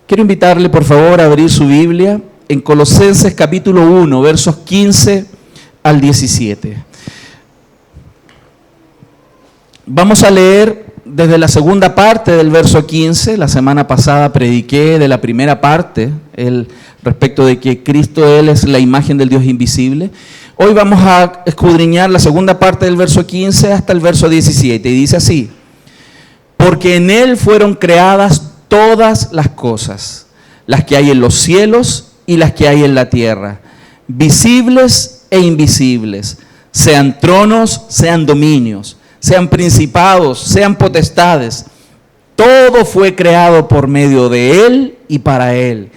Quiero invitarle, por favor, a abrir su Biblia en Colosenses capítulo 1, versos 15 al 17. Vamos a leer desde la segunda parte del verso 15. La semana pasada prediqué de la primera parte, respecto de que Cristo, Él es la imagen del Dios invisible. Hoy vamos a escudriñar la segunda parte del verso 15 hasta el verso 17. Y dice así: porque en Él fueron creadas todas las cosas, las que hay en los cielos y las que hay en la tierra, visibles e invisibles, sean tronos, sean dominios, sean principados, sean potestades. Todo fue creado por medio de Él y para Él.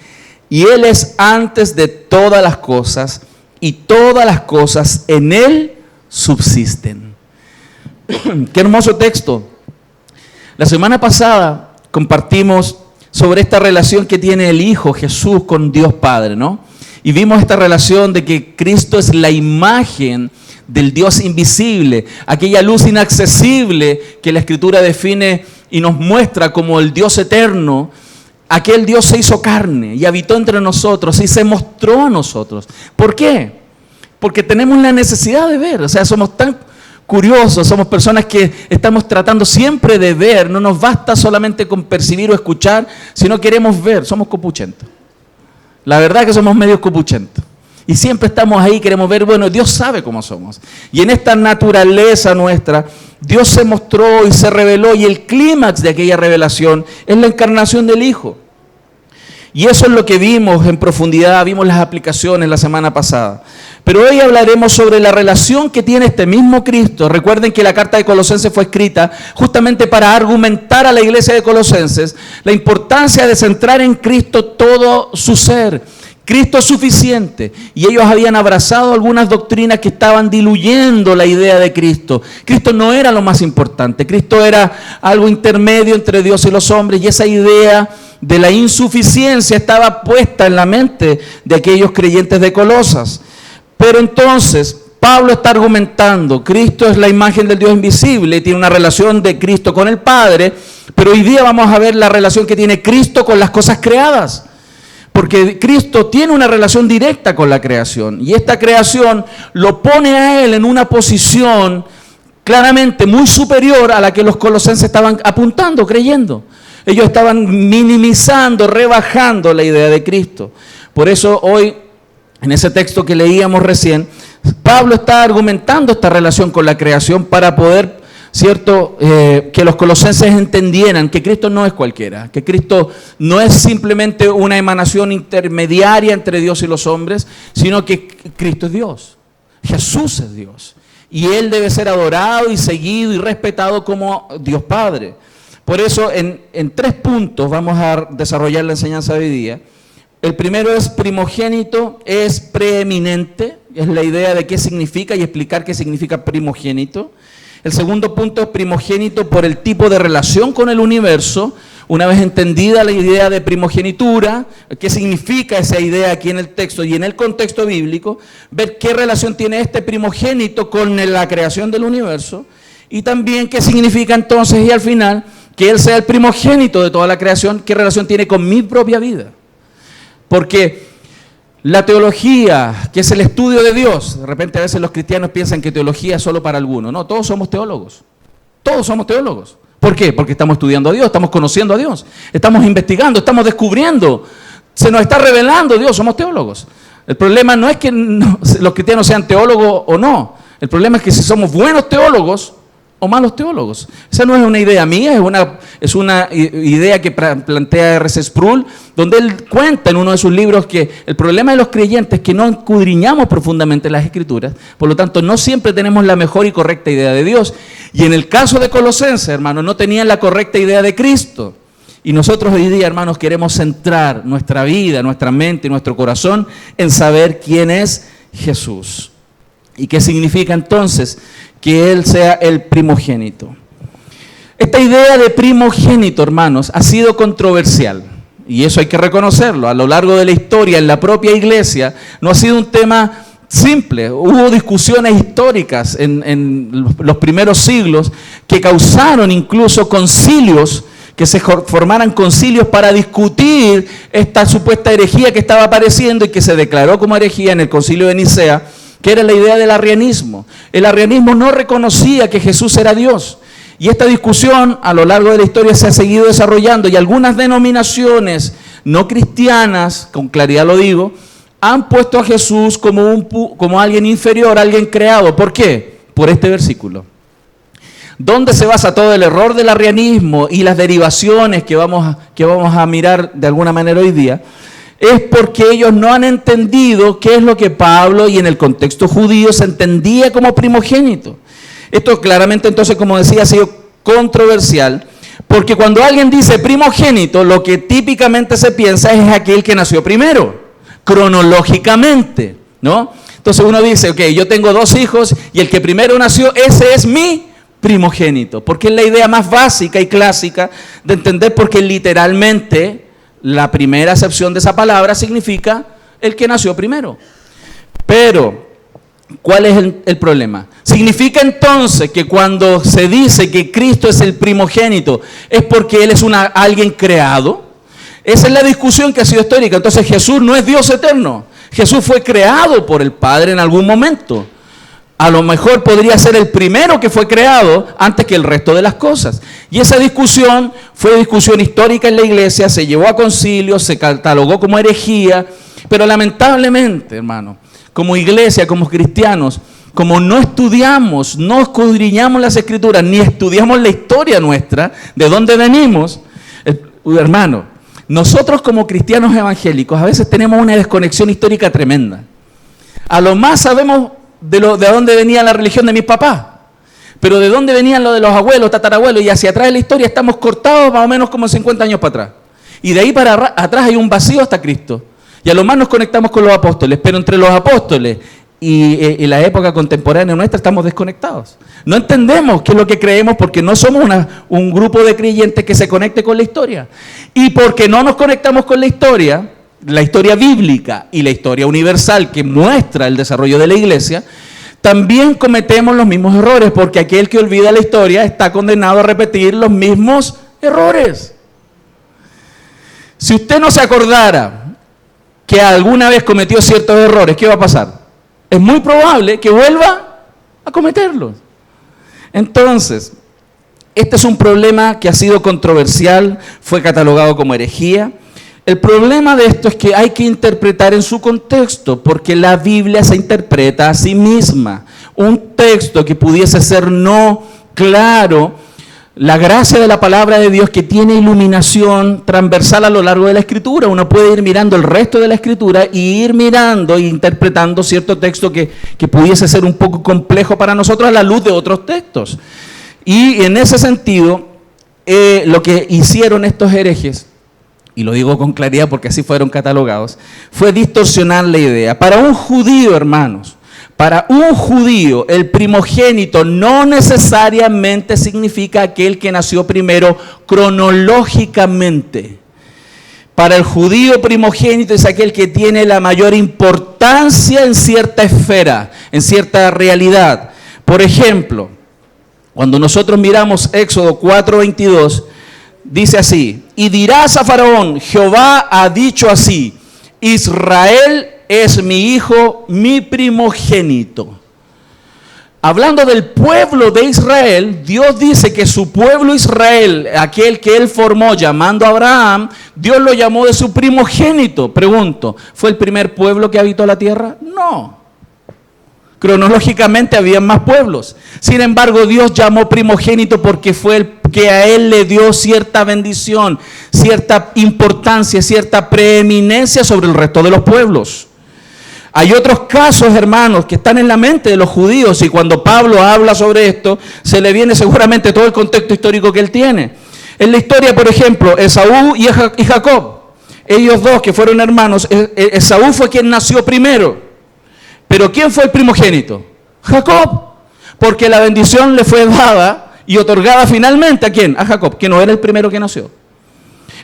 Y Él es antes de todas las cosas, y todas las cosas en Él subsisten. Qué hermoso texto. La semana pasada compartimos sobre esta relación que tiene el Hijo Jesús con Dios Padre, ¿no? Y vimos esta relación de que Cristo es la imagen del Dios invisible, aquella luz inaccesible que la Escritura define y nos muestra como el Dios eterno. Aquel Dios se hizo carne y habitó entre nosotros y se mostró a nosotros. ¿Por qué? Porque tenemos la necesidad de ver, o sea, somos tan curiosos, somos personas que estamos tratando siempre de ver, no nos basta solamente con percibir o escuchar, sino queremos ver, somos copuchentos. La verdad es que somos medios copuchentos. Y siempre estamos ahí, queremos ver, bueno, Dios sabe cómo somos. Y en esta naturaleza nuestra, Dios se mostró y se reveló, y el clímax de aquella revelación es la encarnación del Hijo. Y eso es lo que vimos en profundidad, vimos las aplicaciones la semana pasada. Pero hoy hablaremos sobre la relación que tiene este mismo Cristo. Recuerden que la carta de Colosenses fue escrita justamente para argumentar a la iglesia de Colosenses la importancia de centrar en Cristo todo su ser. Cristo es suficiente, y ellos habían abrazado algunas doctrinas que estaban diluyendo la idea de Cristo. Cristo no era lo más importante, Cristo era algo intermedio entre Dios y los hombres, y esa idea de la insuficiencia estaba puesta en la mente de aquellos creyentes de Colosas. Pero entonces Pablo está argumentando, Cristo es la imagen del Dios invisible, tiene una relación de Cristo con el Padre, pero hoy día vamos a ver la relación que tiene Cristo con las cosas creadas. Porque Cristo tiene una relación directa con la creación, y esta creación lo pone a Él en una posición claramente muy superior a la que los colosenses estaban apuntando, creyendo. Ellos estaban minimizando, rebajando la idea de Cristo. Por eso hoy, en ese texto que leíamos recién, Pablo está argumentando esta relación con la creación para poder, ¿cierto?, que los colosenses entendieran que Cristo no es cualquiera, que Cristo no es simplemente una emanación intermediaria entre Dios y los hombres, sino que Cristo es Dios, Jesús es Dios, y Él debe ser adorado y seguido y respetado como Dios Padre. Por eso en 3 puntos vamos a desarrollar la enseñanza de hoy día. El primero es primogénito, es preeminente, es la idea de qué significa y explicar qué significa primogénito. El segundo punto es primogénito por el tipo de relación con el universo. Una vez entendida la idea de primogenitura, qué significa esa idea aquí en el texto y en el contexto bíblico, ver qué relación tiene este primogénito con la creación del universo, y también qué significa entonces, y al final, que Él sea el primogénito de toda la creación, qué relación tiene con mi propia vida. Porque la teología, que es el estudio de Dios, de repente a veces los cristianos piensan que teología es solo para algunos. No, todos somos teólogos. Todos somos teólogos. ¿Por qué? Porque estamos estudiando a Dios, estamos conociendo a Dios, estamos investigando, estamos descubriendo, se nos está revelando Dios, somos teólogos. El problema no es que los cristianos sean teólogos o no. El problema es que si somos buenos teólogos o malos teólogos. Esa no es una idea mía, es una idea que plantea R.C. Sproul, donde él cuenta en uno de sus libros que el problema de los creyentes es que no escudriñamos profundamente las Escrituras, por lo tanto no siempre tenemos la mejor y correcta idea de Dios. Y en el caso de Colosenses, hermanos, no tenían la correcta idea de Cristo. Y nosotros hoy día, hermanos, queremos centrar nuestra vida, nuestra mente y nuestro corazón en saber quién es Jesús. ¿Y qué significa entonces que Él sea el primogénito? Esta idea de primogénito, hermanos, ha sido controversial. Y eso hay que reconocerlo. A lo largo de la historia, en la propia iglesia, no ha sido un tema simple. Hubo discusiones históricas en los primeros siglos que causaron incluso concilios que se formaran concilios para discutir esta supuesta herejía que estaba apareciendo y que se declaró como herejía en el concilio de Nicea, que era la idea del arrianismo. El arrianismo no reconocía que Jesús era Dios. Y esta discusión a lo largo de la historia se ha seguido desarrollando y algunas denominaciones no cristianas, con claridad lo digo, han puesto a Jesús como alguien inferior, alguien creado. ¿Por qué? Por este versículo. ¿Dónde se basa todo el error del arrianismo y las derivaciones que vamos a mirar de alguna manera hoy día? Es porque ellos no han entendido qué es lo que Pablo y en el contexto judío se entendía como primogénito. Esto claramente entonces, como decía, ha sido controversial, porque cuando alguien dice primogénito, lo que típicamente se piensa es aquel que nació primero, cronológicamente, ¿no? Entonces uno dice, ok, yo tengo 2 hijos y el que primero nació, ese es mi primogénito, porque es la idea más básica y clásica de entender, porque literalmente la primera acepción de esa palabra significa el que nació primero. Pero, ¿cuál es el problema? ¿Significa entonces que cuando se dice que Cristo es el primogénito es porque Él es alguien creado? Esa es la discusión que ha sido histórica. Entonces Jesús no es Dios eterno. Jesús fue creado por el Padre en algún momento. A lo mejor podría ser el primero que fue creado antes que el resto de las cosas. Y esa discusión fue discusión histórica en la iglesia, se llevó a concilios, se catalogó como herejía, pero lamentablemente, hermano, como iglesia, como cristianos, como no estudiamos, no escudriñamos las Escrituras, ni estudiamos la historia nuestra, de dónde venimos, hermano, nosotros como cristianos evangélicos a veces tenemos una desconexión histórica tremenda. A lo más sabemos de dónde venía la religión de mis papás, pero de dónde venían lo de los abuelos, tatarabuelos, y hacia atrás de la historia estamos cortados más o menos como 50 años para atrás. Y de ahí para atrás hay un vacío hasta Cristo. Y a lo más nos conectamos con los apóstoles, pero entre los apóstoles y la época contemporánea nuestra estamos desconectados. No entendemos qué es lo que creemos porque no somos un grupo de creyentes que se conecte con la historia. Y porque no nos conectamos con la historia bíblica y la historia universal que muestra el desarrollo de la iglesia, también cometemos los mismos errores, porque aquel que olvida la historia está condenado a repetir los mismos errores. Si usted no se acordara que alguna vez cometió ciertos errores, ¿qué va a pasar? Es muy probable que vuelva a cometerlos. Entonces, este es un problema que ha sido controversial, fue catalogado como herejía. El problema de esto es que hay que interpretar en su contexto, porque la Biblia se interpreta a sí misma. Un texto que pudiese ser no claro, la gracia de la palabra de Dios que tiene iluminación transversal a lo largo de la Escritura. Uno puede ir mirando el resto de la Escritura y ir mirando e interpretando cierto texto que pudiese ser un poco complejo para nosotros a la luz de otros textos. Y en ese sentido, lo que hicieron estos herejes, y lo digo con claridad porque así fueron catalogados, fue distorsionar la idea. Para un judío, hermanos, para un judío, el primogénito no necesariamente significa aquel que nació primero cronológicamente. Para el judío, primogénito es aquel que tiene la mayor importancia en cierta esfera, en cierta realidad. Por ejemplo, cuando nosotros miramos Éxodo 4:22, dice así: y dirás a Faraón, Jehová ha dicho así, Israel es mi hijo, mi primogénito. Hablando del pueblo de Israel, Dios dice que su pueblo Israel, aquel que él formó llamando a Abraham, Dios lo llamó de su primogénito. Pregunto, ¿fue el primer pueblo que habitó la tierra? No. Cronológicamente había más pueblos. Sin embargo, Dios llamó primogénito porque fue el que a él le dio cierta bendición, cierta importancia, cierta preeminencia sobre el resto de los pueblos. Hay otros casos, hermanos, que están en la mente de los judíos, y cuando Pablo habla sobre esto, se le viene seguramente todo el contexto histórico que él tiene. En la historia, por ejemplo, Esaú y Jacob, ellos dos que fueron hermanos, Esaú fue quien nació primero. Pero ¿quién fue el primogénito? Jacob, porque la bendición le fue dada y otorgada finalmente ¿a quién? A Jacob, que no era el primero que nació.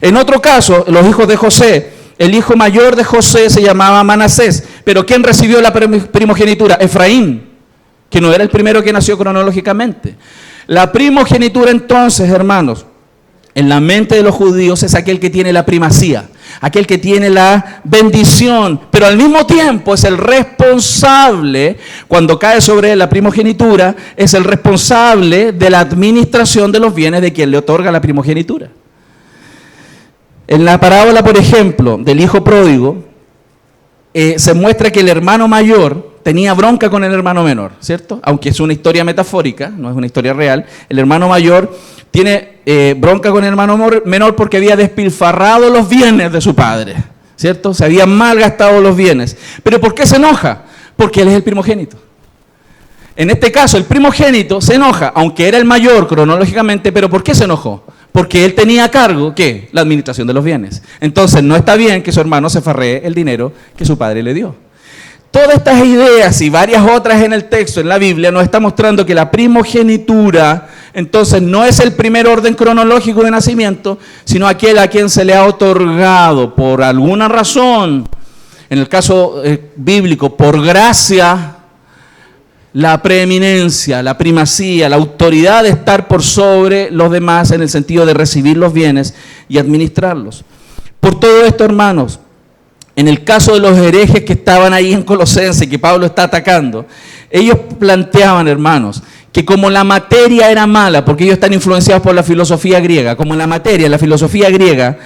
En otro caso, los hijos de José, el hijo mayor de José se llamaba Manasés, pero ¿quién recibió la primogenitura? Efraín, que no era el primero que nació cronológicamente. La primogenitura entonces, hermanos, en la mente de los judíos es aquel que tiene la primacía, aquel que tiene la bendición, pero al mismo tiempo es el responsable, cuando cae sobre él la primogenitura, es el responsable de la administración de los bienes de quien le otorga la primogenitura. En la parábola, por ejemplo, del hijo pródigo, se muestra que el hermano mayor tenía bronca con el hermano menor, ¿cierto? Aunque es una historia metafórica, no es una historia real. El hermano mayor tiene bronca con el hermano menor porque había despilfarrado los bienes de su padre, ¿cierto? Se habían malgastado los bienes. ¿Pero por qué se enoja? Porque él es el primogénito. En este caso, el primogénito se enoja, aunque era el mayor cronológicamente, pero ¿por qué se enojó? Porque él tenía a cargo, ¿qué? La administración de los bienes. Entonces, no está bien que su hermano se farree el dinero que su padre le dio. Todas estas ideas y varias otras en el texto, en la Biblia, nos está mostrando que la primogenitura, entonces, no es el primer orden cronológico de nacimiento, sino aquel a quien se le ha otorgado por alguna razón, en el caso bíblico, por gracia, la preeminencia, la primacía, la autoridad de estar por sobre los demás en el sentido de recibir los bienes y administrarlos. Por todo esto, hermanos, en el caso de los herejes que estaban ahí en Colosenses, que Pablo está atacando, ellos planteaban, hermanos, que como la materia era mala, porque ellos están influenciados por la filosofía griega, como la materia, la filosofía griega,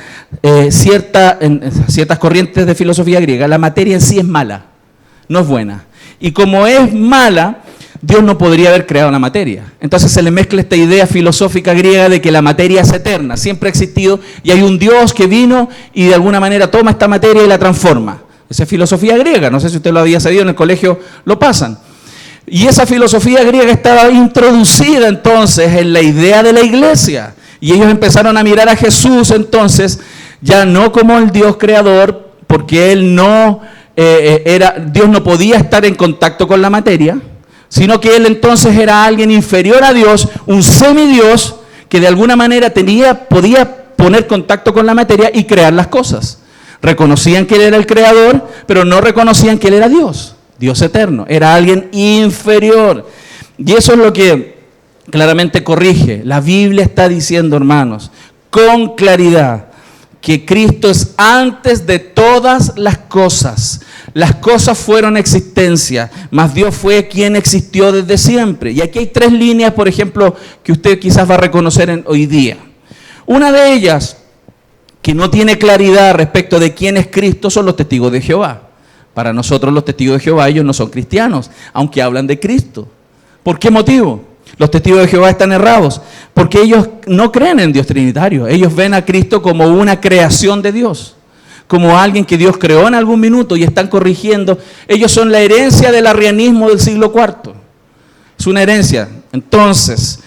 ciertas corrientes de filosofía griega, la materia en sí es mala, no es buena. Y como es mala, Dios no podría haber creado la materia. Entonces se le mezcla esta idea filosófica griega de que la materia es eterna, siempre ha existido, y hay un Dios que vino y de alguna manera toma esta materia y la transforma. Esa es filosofía griega, no sé si usted lo había sabido, en el colegio lo pasan. Y esa filosofía griega estaba introducida entonces en la idea de la iglesia. Y ellos empezaron a mirar a Jesús entonces, ya no como el Dios creador, porque él no... Dios no podía estar en contacto con la materia, sino que él entonces era alguien inferior a Dios, un semidios que de alguna manera podía poner contacto con la materia y crear las cosas. Reconocían que él era el creador, pero no reconocían que él era Dios, Dios eterno, era alguien inferior. Y eso es lo que claramente corrige. La Biblia está diciendo, hermanos, con claridad, que Cristo es antes de todas las cosas. Las cosas fueron existencia, mas Dios fue quien existió desde siempre. Y aquí hay tres líneas, por ejemplo, que usted quizás va a reconocer hoy día. Una de ellas, que no tiene claridad respecto de quién es Cristo, son los testigos de Jehová. Para nosotros los testigos de Jehová, ellos no son cristianos, aunque hablan de Cristo. ¿Por qué motivo? Los testigos de Jehová están errados, porque ellos no creen en Dios trinitario. Ellos ven a Cristo como una creación de Dios, como alguien que Dios creó en algún minuto y están corrigiendo. Ellos son la herencia del arrianismo del siglo IV. Es una herencia. Entonces,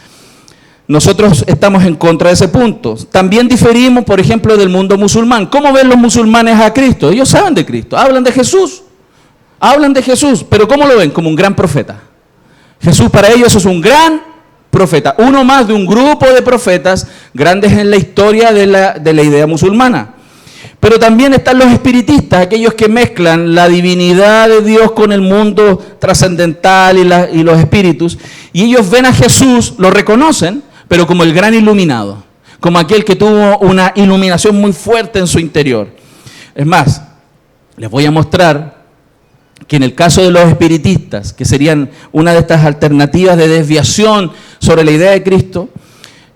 nosotros estamos en contra de ese punto. También diferimos, por ejemplo, del mundo musulmán. ¿Cómo ven los musulmanes a Cristo? Ellos saben de Cristo, hablan de Jesús, pero ¿cómo lo ven? Como un gran profeta. Jesús para ellos es un gran profeta, uno más de un grupo de profetas grandes en la historia de la idea musulmana. Pero también están los espiritistas, aquellos que mezclan la divinidad de Dios con el mundo trascendental y los espíritus, y ellos ven a Jesús, lo reconocen, pero como el gran iluminado, como aquel que tuvo una iluminación muy fuerte en su interior. Es más, les voy a mostrar que en el caso de los espiritistas, que serían una de estas alternativas de desviación sobre la idea de Cristo,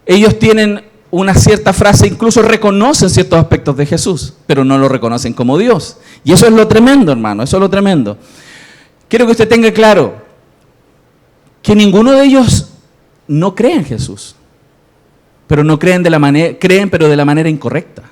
ellos tienen una cierta frase, incluso reconocen ciertos aspectos de Jesús, pero no lo reconocen como Dios. Y eso es lo tremendo, hermano, eso es lo tremendo. Quiero que usted tenga claro que ninguno de ellos no cree en Jesús, pero no creen pero de la manera incorrecta.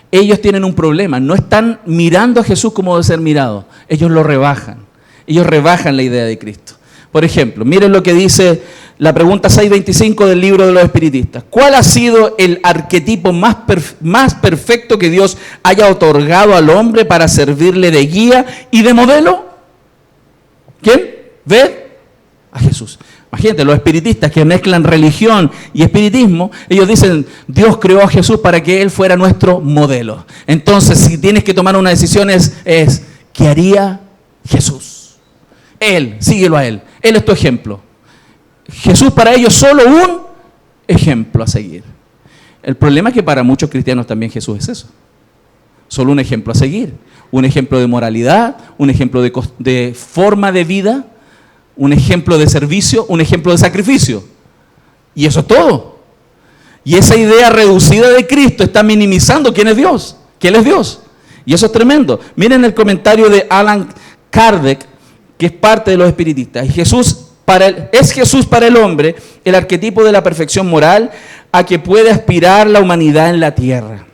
Ellos tienen un problema, no están mirando a Jesús como debe ser mirado, ellos lo rebajan, ellos rebajan la idea de Cristo. Por ejemplo, miren lo que dice la pregunta 625 del libro de los espiritistas. ¿Cuál ha sido el arquetipo más perfecto que Dios haya otorgado al hombre para servirle de guía y de modelo? ¿Quién? ¿Ved? A Jesús. Imagínate, los espiritistas que mezclan religión y espiritismo, ellos dicen, Dios creó a Jesús para que Él fuera nuestro modelo. Entonces, si tienes que tomar una decisión es ¿qué haría Jesús? Él, síguelo a Él. Él es tu ejemplo. Jesús para ellos solo un ejemplo a seguir. El problema es que para muchos cristianos también Jesús es eso. Solo un ejemplo a seguir. Un ejemplo de moralidad, un ejemplo de forma de vida, un ejemplo de servicio, un ejemplo de sacrificio. Y eso es todo. Y esa idea reducida de Cristo está minimizando quién es Dios, que Él es Dios. Y eso es tremendo. Miren el comentario de Alan Kardec, que es parte de los espiritistas. Es Jesús para el hombre el arquetipo de la perfección moral a que puede aspirar la humanidad en la tierra.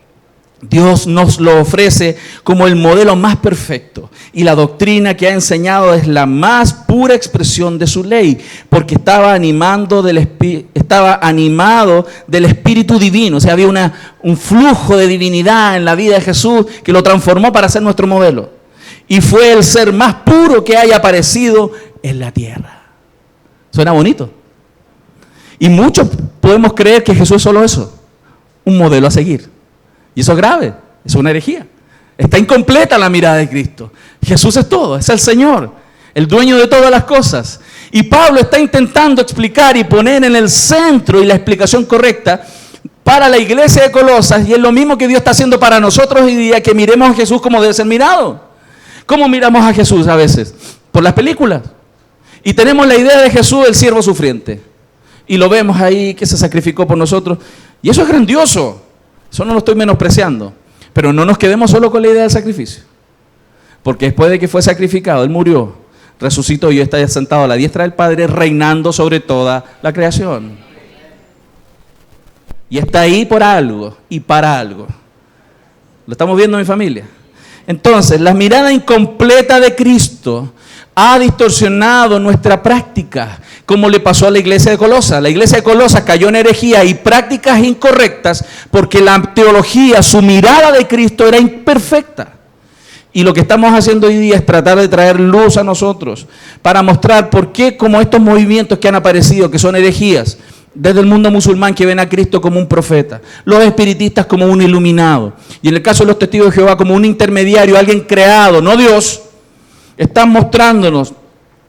Dios nos lo ofrece como el modelo más perfecto y la doctrina que ha enseñado es la más pura expresión de su ley, porque estaba animado del Espíritu Divino. O sea, había un flujo de divinidad en la vida de Jesús que lo transformó para ser nuestro modelo. Y fue el ser más puro que haya aparecido en la tierra. Suena bonito. Y muchos podemos creer que Jesús es solo eso, un modelo a seguir. Y eso es grave, es una herejía. Está incompleta la mirada de Cristo. Jesús es todo, es el Señor, el dueño de todas las cosas. Y Pablo está intentando explicar y poner en el centro y la explicación correcta para la iglesia de Colosas, y es lo mismo que Dios está haciendo para nosotros hoy día, que miremos a Jesús como debe ser mirado. ¿Cómo miramos a Jesús a veces? Por las películas. Y tenemos la idea de Jesús, el siervo sufriente. Y lo vemos ahí, que se sacrificó por nosotros. Y eso es grandioso. Eso no lo estoy menospreciando. Pero no nos quedemos solo con la idea del sacrificio. Porque después de que fue sacrificado, Él murió, resucitó y está sentado a la diestra del Padre, reinando sobre toda la creación. Y está ahí por algo y para algo. ¿Lo estamos viendo, mi familia? Entonces, la mirada incompleta de Cristo ha distorsionado nuestra práctica, como le pasó a la iglesia de Colosas. La iglesia de Colosas cayó en herejía y prácticas incorrectas porque la teología, su mirada de Cristo era imperfecta. Y lo que estamos haciendo hoy día es tratar de traer luz a nosotros para mostrar por qué, como estos movimientos que han aparecido, que son herejías, desde el mundo musulmán, que ven a Cristo como un profeta, los espiritistas como un iluminado, y en el caso de los testigos de Jehová como un intermediario, alguien creado, no Dios, están mostrándonos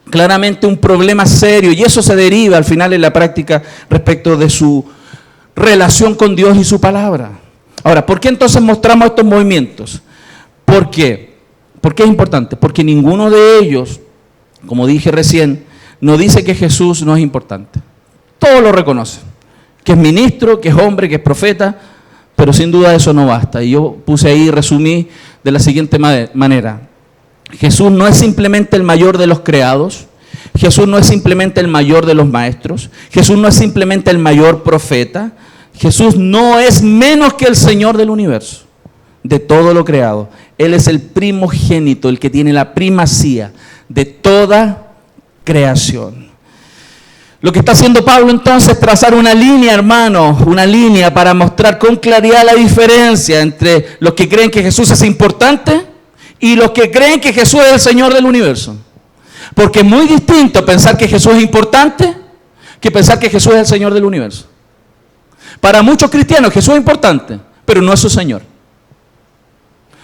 claramente un problema serio, y eso se deriva al final en la práctica respecto de su relación con Dios y su palabra. Ahora, ¿por qué entonces mostramos estos movimientos? ¿Por qué? ¿Por qué es importante? Porque ninguno de ellos, como dije recién, nos dice que Jesús no es importante. Todos lo reconocen, que es ministro, que es hombre, que es profeta, pero sin duda eso no basta. Y yo puse ahí, resumí de la siguiente manera. Jesús no es simplemente el mayor de los creados, Jesús no es simplemente el mayor de los maestros, Jesús no es simplemente el mayor profeta, Jesús no es menos que el Señor del universo, de todo lo creado. Él es el primogénito, el que tiene la primacía de toda creación. Lo que está haciendo Pablo entonces es trazar una línea, hermanos, una línea para mostrar con claridad la diferencia entre los que creen que Jesús es importante y los que creen que Jesús es el Señor del universo. Porque es muy distinto pensar que Jesús es importante que pensar que Jesús es el Señor del universo. Para muchos cristianos Jesús es importante, pero no es su Señor.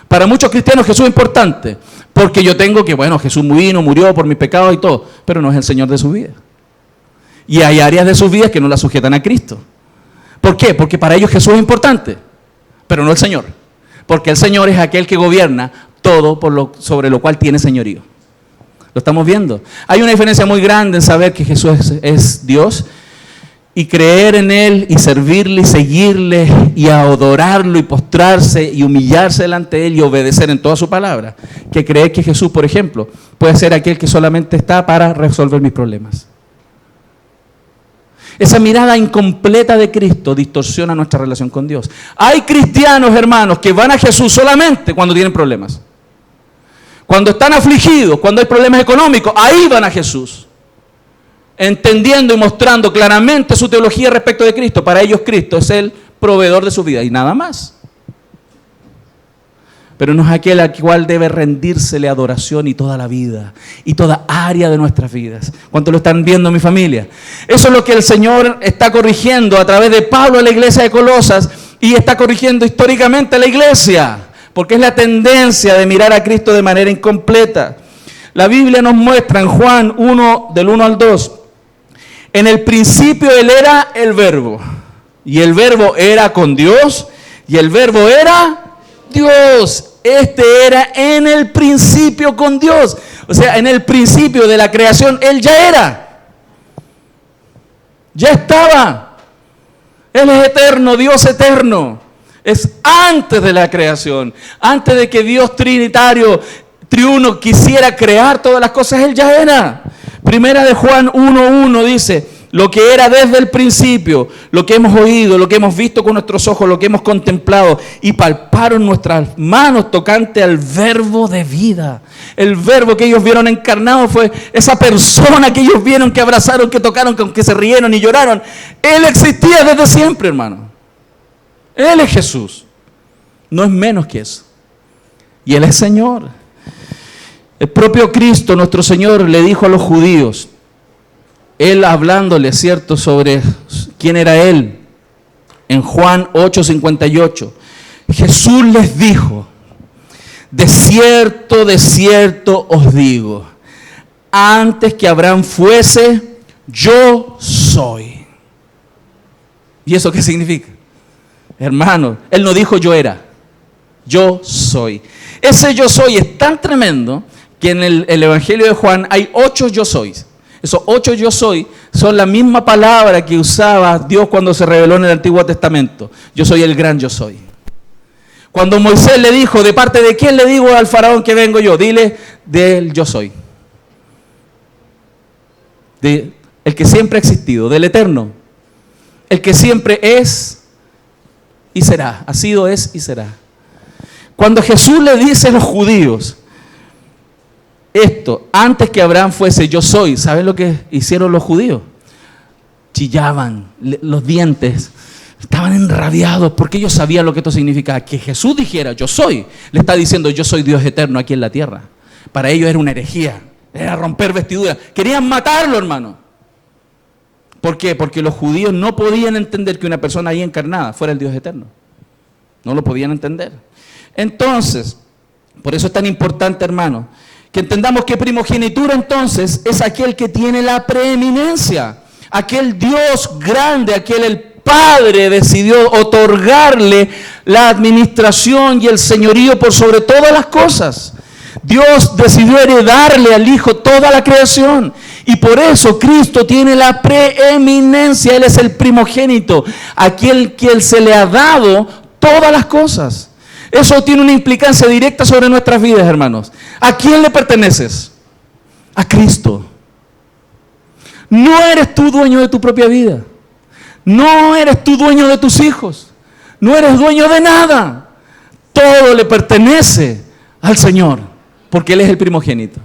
Para muchos cristianos Jesús es importante, porque yo tengo que, bueno, Jesús vino, murió por mis pecados y todo, pero no es el Señor de su vida. Y hay áreas de sus vidas que no la sujetan a Cristo. ¿Por qué? Porque para ellos Jesús es importante, pero no el Señor. Porque el Señor es aquel que gobierna todo sobre lo cual tiene señorío. ¿Lo estamos viendo? Hay una diferencia muy grande en saber que Jesús es Dios y creer en Él y servirle y seguirle y adorarlo y postrarse y humillarse delante de Él y obedecer en toda su palabra. Que creer que Jesús, por ejemplo, puede ser aquel que solamente está para resolver mis problemas. Esa mirada incompleta de Cristo distorsiona nuestra relación con Dios. Hay cristianos, hermanos, que van a Jesús solamente cuando tienen problemas. Cuando están afligidos, cuando hay problemas económicos, ahí van a Jesús. Entendiendo y mostrando claramente su teología respecto de Cristo. Para ellos Cristo es el proveedor de su vida y nada más. Pero no es aquel al cual debe rendírsele adoración y toda la vida, y toda área de nuestras vidas. ¿Cuánto lo están viendo, mi familia? Eso es lo que el Señor está corrigiendo a través de Pablo a la iglesia de Colosas, y está corrigiendo históricamente a la iglesia, porque es la tendencia de mirar a Cristo de manera incompleta. La Biblia nos muestra en Juan 1, del 1 al 2, en el principio Él era el Verbo. Y el verbo era con Dios, y el verbo era Dios. Este era en el principio con Dios. O sea, en el principio de la creación, Él ya era. Ya estaba. Él es eterno, Dios eterno. Es antes de la creación. Antes de que Dios trinitario, triuno, quisiera crear todas las cosas, Él ya era. Primera de Juan 1:1 dice: lo que era desde el principio, lo que hemos oído, lo que hemos visto con nuestros ojos, lo que hemos contemplado y palparon nuestras manos tocante al verbo de vida. El verbo que ellos vieron encarnado fue esa persona que ellos vieron, que abrazaron, que tocaron, que se rieron y lloraron. Él existía desde siempre, hermano. Él es Jesús. No es menos que eso. Y Él es Señor. El propio Cristo, nuestro Señor, le dijo a los judíos, Él hablándole, ¿cierto?, sobre quién era Él. En Juan 8:58, Jesús les dijo: de cierto os digo, antes que Abraham fuese, yo soy. ¿Y eso qué significa? Hermano, Él no dijo yo era, yo soy. Ese yo soy es tan tremendo que en el Evangelio de Juan hay 8 yo sois. Esos 8 yo soy son la misma palabra que usaba Dios cuando se reveló en el Antiguo Testamento. Yo soy el gran yo soy. Cuando Moisés le dijo, ¿de parte de quién le digo al faraón que vengo yo? Dile, del yo soy. De el que siempre ha existido, del eterno. El que siempre es y será. Ha sido, es y será. Cuando Jesús le dice a los judíos esto, antes que Abraham fuese yo soy, ¿saben lo que hicieron los judíos? Chillaban los dientes, estaban enrabiados porque ellos sabían lo que esto significaba. Que Jesús dijera yo soy, le está diciendo yo soy Dios eterno aquí en la tierra. Para ellos era una herejía, era romper vestiduras, querían matarlo, hermano. ¿Por qué? Porque los judíos no podían entender que una persona ahí encarnada fuera el Dios eterno. No lo podían entender. Entonces, por eso es tan importante, hermano, que entendamos que primogenitura entonces es aquel que tiene la preeminencia. Aquel Dios grande, aquel el Padre decidió otorgarle la administración y el señorío por sobre todas las cosas. Dios decidió heredarle al Hijo toda la creación. Y por eso Cristo tiene la preeminencia. Él es el primogénito, aquel que se le ha dado todas las cosas. Eso tiene una implicancia directa sobre nuestras vidas, hermanos. ¿A quién le perteneces? A Cristo. No eres tú dueño de tu propia vida. No eres tú dueño de tus hijos. No eres dueño de nada. Todo le pertenece al Señor, porque Él es el primogénito.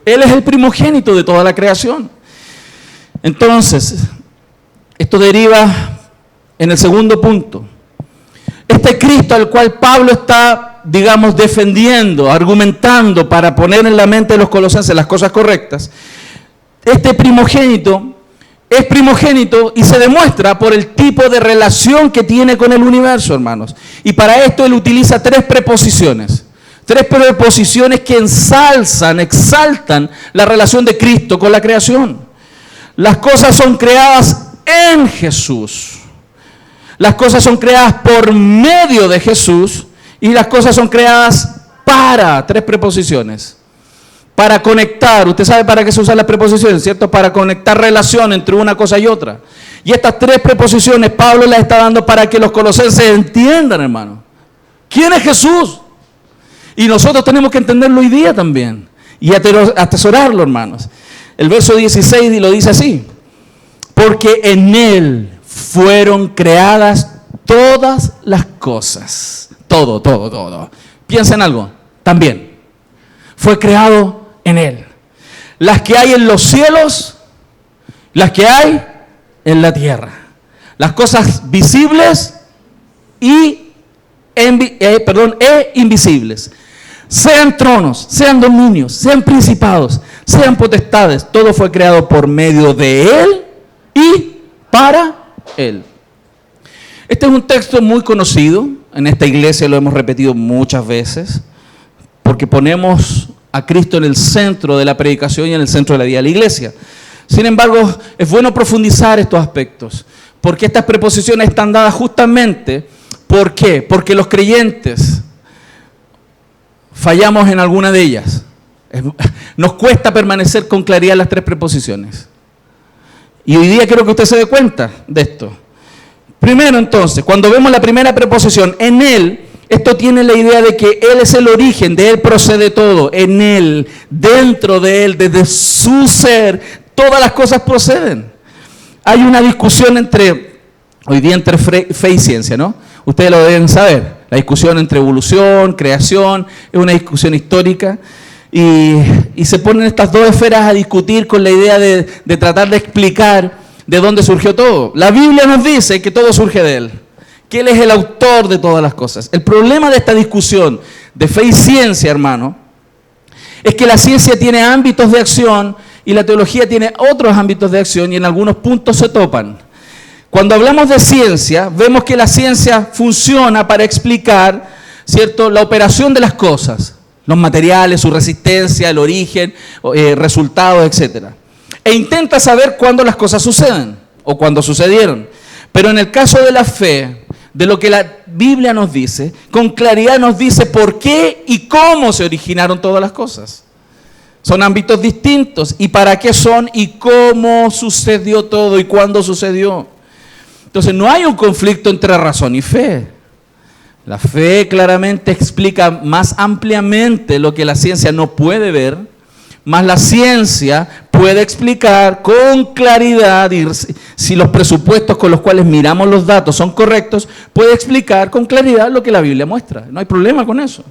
Él es el primogénito de toda la creación. Entonces, esto deriva en el segundo punto. Este Cristo al cual Pablo está, digamos, defendiendo, argumentando para poner en la mente de los colosenses las cosas correctas, este primogénito es primogénito y se demuestra por el tipo de relación que tiene con el universo, hermanos. Y para esto él utiliza 3 preposiciones. 3 preposiciones que exaltan la relación de Cristo con la creación. Las cosas son creadas en Jesús. Las cosas son creadas por medio de Jesús y las cosas son creadas para, 3 preposiciones. Para conectar, usted sabe para qué se usan las preposiciones, ¿cierto? Para conectar relación entre una cosa y otra. Y estas 3 preposiciones Pablo las está dando para que los colosenses entiendan, hermano. ¿Quién es Jesús? Y nosotros tenemos que entenderlo hoy día también y atesorarlo, hermanos. El verso 16 lo dice así: porque en Él fueron creadas todas las cosas. Todo. Piensa en algo. También fue creado en Él. Las que hay en los cielos, las que hay en la tierra. Las cosas visibles e invisibles. Sean tronos, sean dominios, sean principados, sean potestades. Todo fue creado por medio de Él y para Él. Este es un texto muy conocido. En esta iglesia lo hemos repetido muchas veces, porque ponemos a Cristo en el centro de la predicación y en el centro de la vida de la iglesia. Sin embargo, es bueno profundizar estos aspectos, Porque estas preposiciones están dadas justamente, ¿por qué? Porque los creyentes fallamos en alguna de ellas. Nos cuesta permanecer con claridad en las tres preposiciones. Y hoy día quiero que usted se dé cuenta de esto. Primero entonces, cuando vemos la primera preposición, en Él, esto tiene la idea de que Él es el origen, de Él procede todo, en Él, dentro de Él, desde su ser, todas las cosas proceden. Hay una discusión hoy día entre fe y ciencia, ¿no? Ustedes lo deben saber, la discusión entre evolución, creación, es una discusión histórica. Y se ponen estas dos esferas a discutir con la idea de tratar de explicar de dónde surgió todo. La Biblia nos dice que todo surge de Él, que Él es el autor de todas las cosas. El problema de esta discusión de fe y ciencia, hermano, es que la ciencia tiene ámbitos de acción y la teología tiene otros ámbitos de acción y en algunos puntos se topan. Cuando hablamos de ciencia, vemos que la ciencia funciona para explicar, ¿cierto?, la operación de las cosas. Los materiales, su resistencia, el origen, resultados, etc. E intenta saber cuándo las cosas suceden o cuándo sucedieron. Pero en el caso de la fe, de lo que la Biblia nos dice, con claridad nos dice por qué y cómo se originaron todas las cosas. Son ámbitos distintos. ¿Y para qué son? ¿Y cómo sucedió todo? ¿Y cuándo sucedió? Entonces no hay un conflicto entre razón y fe. La fe claramente explica más ampliamente lo que la ciencia no puede ver, más la ciencia puede explicar con claridad, y si los presupuestos con los cuales miramos los datos son correctos, puede explicar con claridad lo que la Biblia muestra. No hay problema con eso.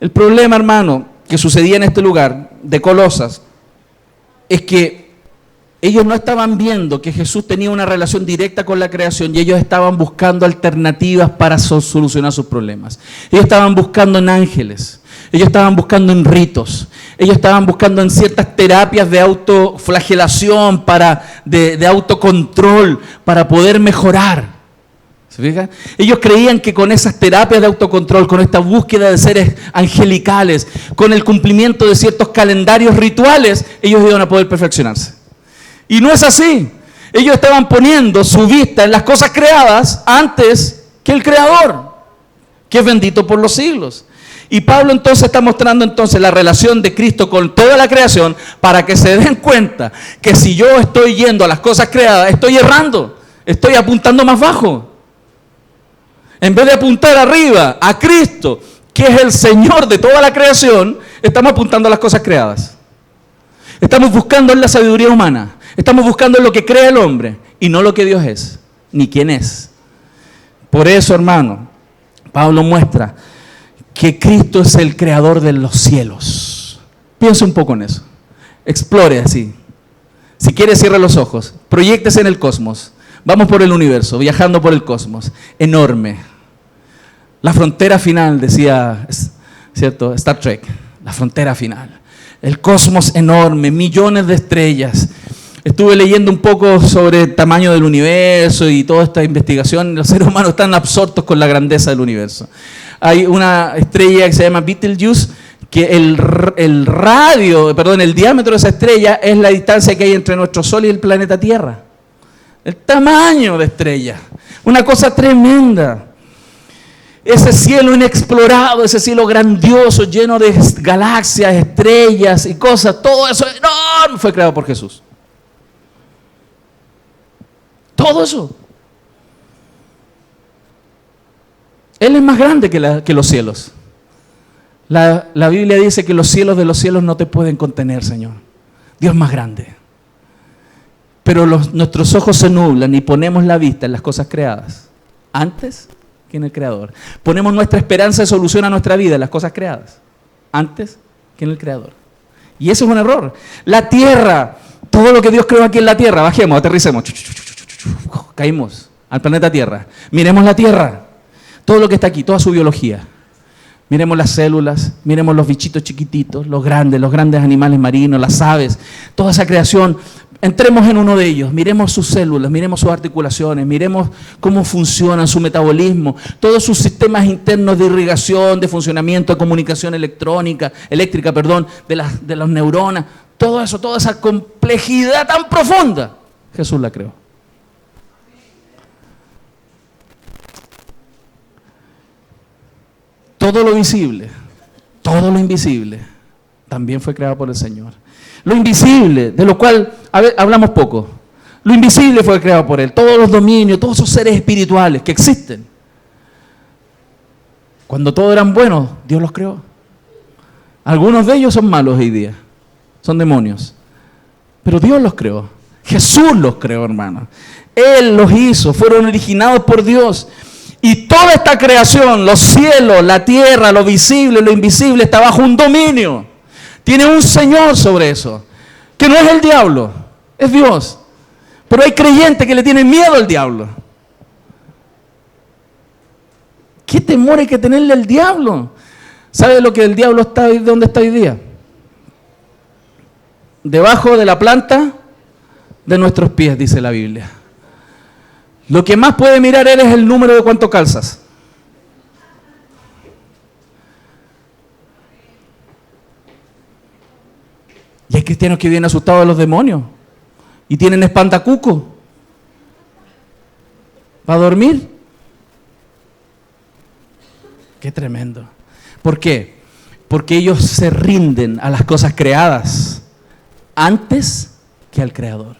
El problema, hermano, que sucedía en este lugar de Colosas, es que ellos no estaban viendo que Jesús tenía una relación directa con la creación y ellos estaban buscando alternativas para solucionar sus problemas. Ellos estaban buscando en ángeles, ellos estaban buscando en ritos, ellos estaban buscando en ciertas terapias de autoflagelación, de autocontrol, para poder mejorar. ¿Se fijan? Ellos creían que con esas terapias de autocontrol, con esta búsqueda de seres angelicales, con el cumplimiento de ciertos calendarios rituales, ellos iban a poder perfeccionarse. Y no es así. Ellos estaban poniendo su vista en las cosas creadas antes que el Creador, que es bendito por los siglos. Y Pablo entonces está mostrando entonces la relación de Cristo con toda la creación para que se den cuenta que si yo estoy yendo a las cosas creadas, estoy errando, estoy apuntando más bajo. En vez de apuntar arriba a Cristo, que es el Señor de toda la creación, estamos apuntando a las cosas creadas. Estamos buscando en la sabiduría humana. Estamos buscando lo que cree el hombre y no lo que Dios es, ni quién es. Por eso, hermano, Pablo muestra que Cristo es el creador de los cielos. Piensa un poco en eso. Explore así. Si quiere, cierre los ojos. Proyéctese en el cosmos. Vamos por el universo, viajando por el cosmos. Enorme. La frontera final, decía, ¿cierto?, Star Trek. La frontera final. El cosmos enorme, millones de estrellas. Estuve leyendo un poco sobre el tamaño del universo y toda esta investigación. Los seres humanos están absortos con la grandeza del universo. Hay una estrella que se llama Betelgeuse, que el diámetro de esa estrella es la distancia que hay entre nuestro Sol y el planeta Tierra. El tamaño de estrella. Una cosa tremenda. Ese cielo inexplorado, ese cielo grandioso, lleno de galaxias, estrellas y cosas, todo eso enorme fue creado por Jesús. Todo eso. Él es más grande que los cielos. La Biblia dice que los cielos de los cielos no te pueden contener, Señor. Dios es más grande. Pero nuestros ojos se nublan y ponemos la vista en las cosas creadas antes que en el Creador. Ponemos nuestra esperanza de solución a nuestra vida en las cosas creadas antes que en el Creador. Y eso es un error. La tierra, todo lo que Dios creó aquí en la tierra, bajemos, aterricemos. Caímos al planeta Tierra. Miremos la Tierra, todo lo que está aquí, toda su biología. Miremos las células, miremos los bichitos chiquititos, los grandes animales marinos, las aves, toda esa creación. Entremos en uno de ellos, miremos sus células, miremos sus articulaciones, miremos cómo funcionan, su metabolismo, todos sus sistemas internos de irrigación, de funcionamiento, de comunicación eléctrica, de las neuronas, todo eso, toda esa complejidad tan profunda, Jesús la creó. todo lo visible, todo lo invisible, también fue creado por el Señor. Lo invisible, de lo cual hablamos poco, lo invisible fue creado por Él. Todos los dominios, todos esos seres espirituales que existen. Cuando todos eran buenos, Dios los creó. Algunos de ellos son malos hoy día, son demonios. Pero Dios los creó. Jesús los creó, hermano. Él los hizo, fueron originados por Dios. Y toda esta creación, los cielos, la tierra, lo visible, lo invisible, está bajo un dominio. Tiene un Señor sobre eso, que no es el diablo, es Dios. Pero hay creyentes que le tienen miedo al diablo. ¿Qué temor hay que tenerle al diablo? ¿Sabe lo que el diablo está, dónde está hoy día? Debajo de la planta de nuestros pies, dice la Biblia. Lo que más puede mirar él es el número de cuánto calzas. Y hay cristianos que vienen asustados de los demonios y tienen espantacuco para dormir. Qué tremendo. ¿Por qué? Porque ellos se rinden a las cosas creadas antes que al Creador.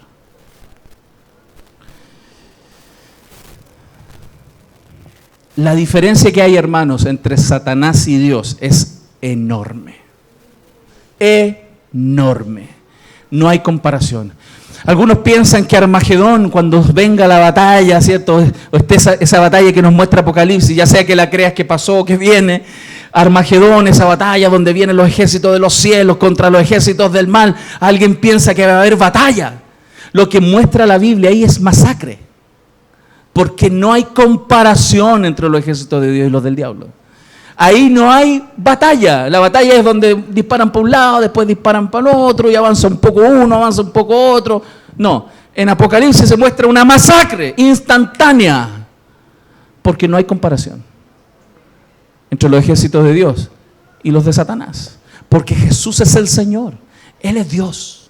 La diferencia que hay, hermanos, entre Satanás y Dios es enorme. Enorme. No hay comparación. Algunos piensan que Armagedón, cuando venga la batalla, ¿cierto? O esté esa batalla que nos muestra Apocalipsis, ya sea que la creas que pasó o que viene, Armagedón, esa batalla donde vienen los ejércitos de los cielos contra los ejércitos del mal, alguien piensa que va a haber batalla. Lo que muestra la Biblia ahí es masacre, porque no hay comparación entre los ejércitos de Dios y los del diablo. Ahí no hay batalla. La batalla es donde disparan para un lado, después disparan para el otro, y avanza un poco uno, avanza un poco otro. No, en Apocalipsis se muestra una masacre instantánea, porque no hay comparación entre los ejércitos de Dios y los de Satanás. Porque Jesús es el Señor, Él es Dios,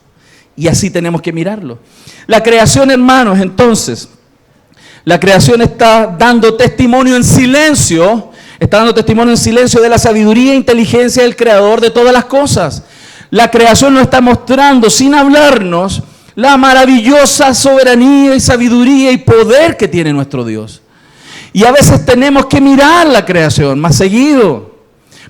y así tenemos que mirarlo. La creación, hermanos, entonces, la creación está dando testimonio en silencio. Está dando testimonio en silencio de la sabiduría e inteligencia del Creador de todas las cosas. La creación nos está mostrando, sin hablarnos, la maravillosa soberanía y sabiduría y poder que tiene nuestro Dios. Y a veces tenemos que mirar la creación más seguido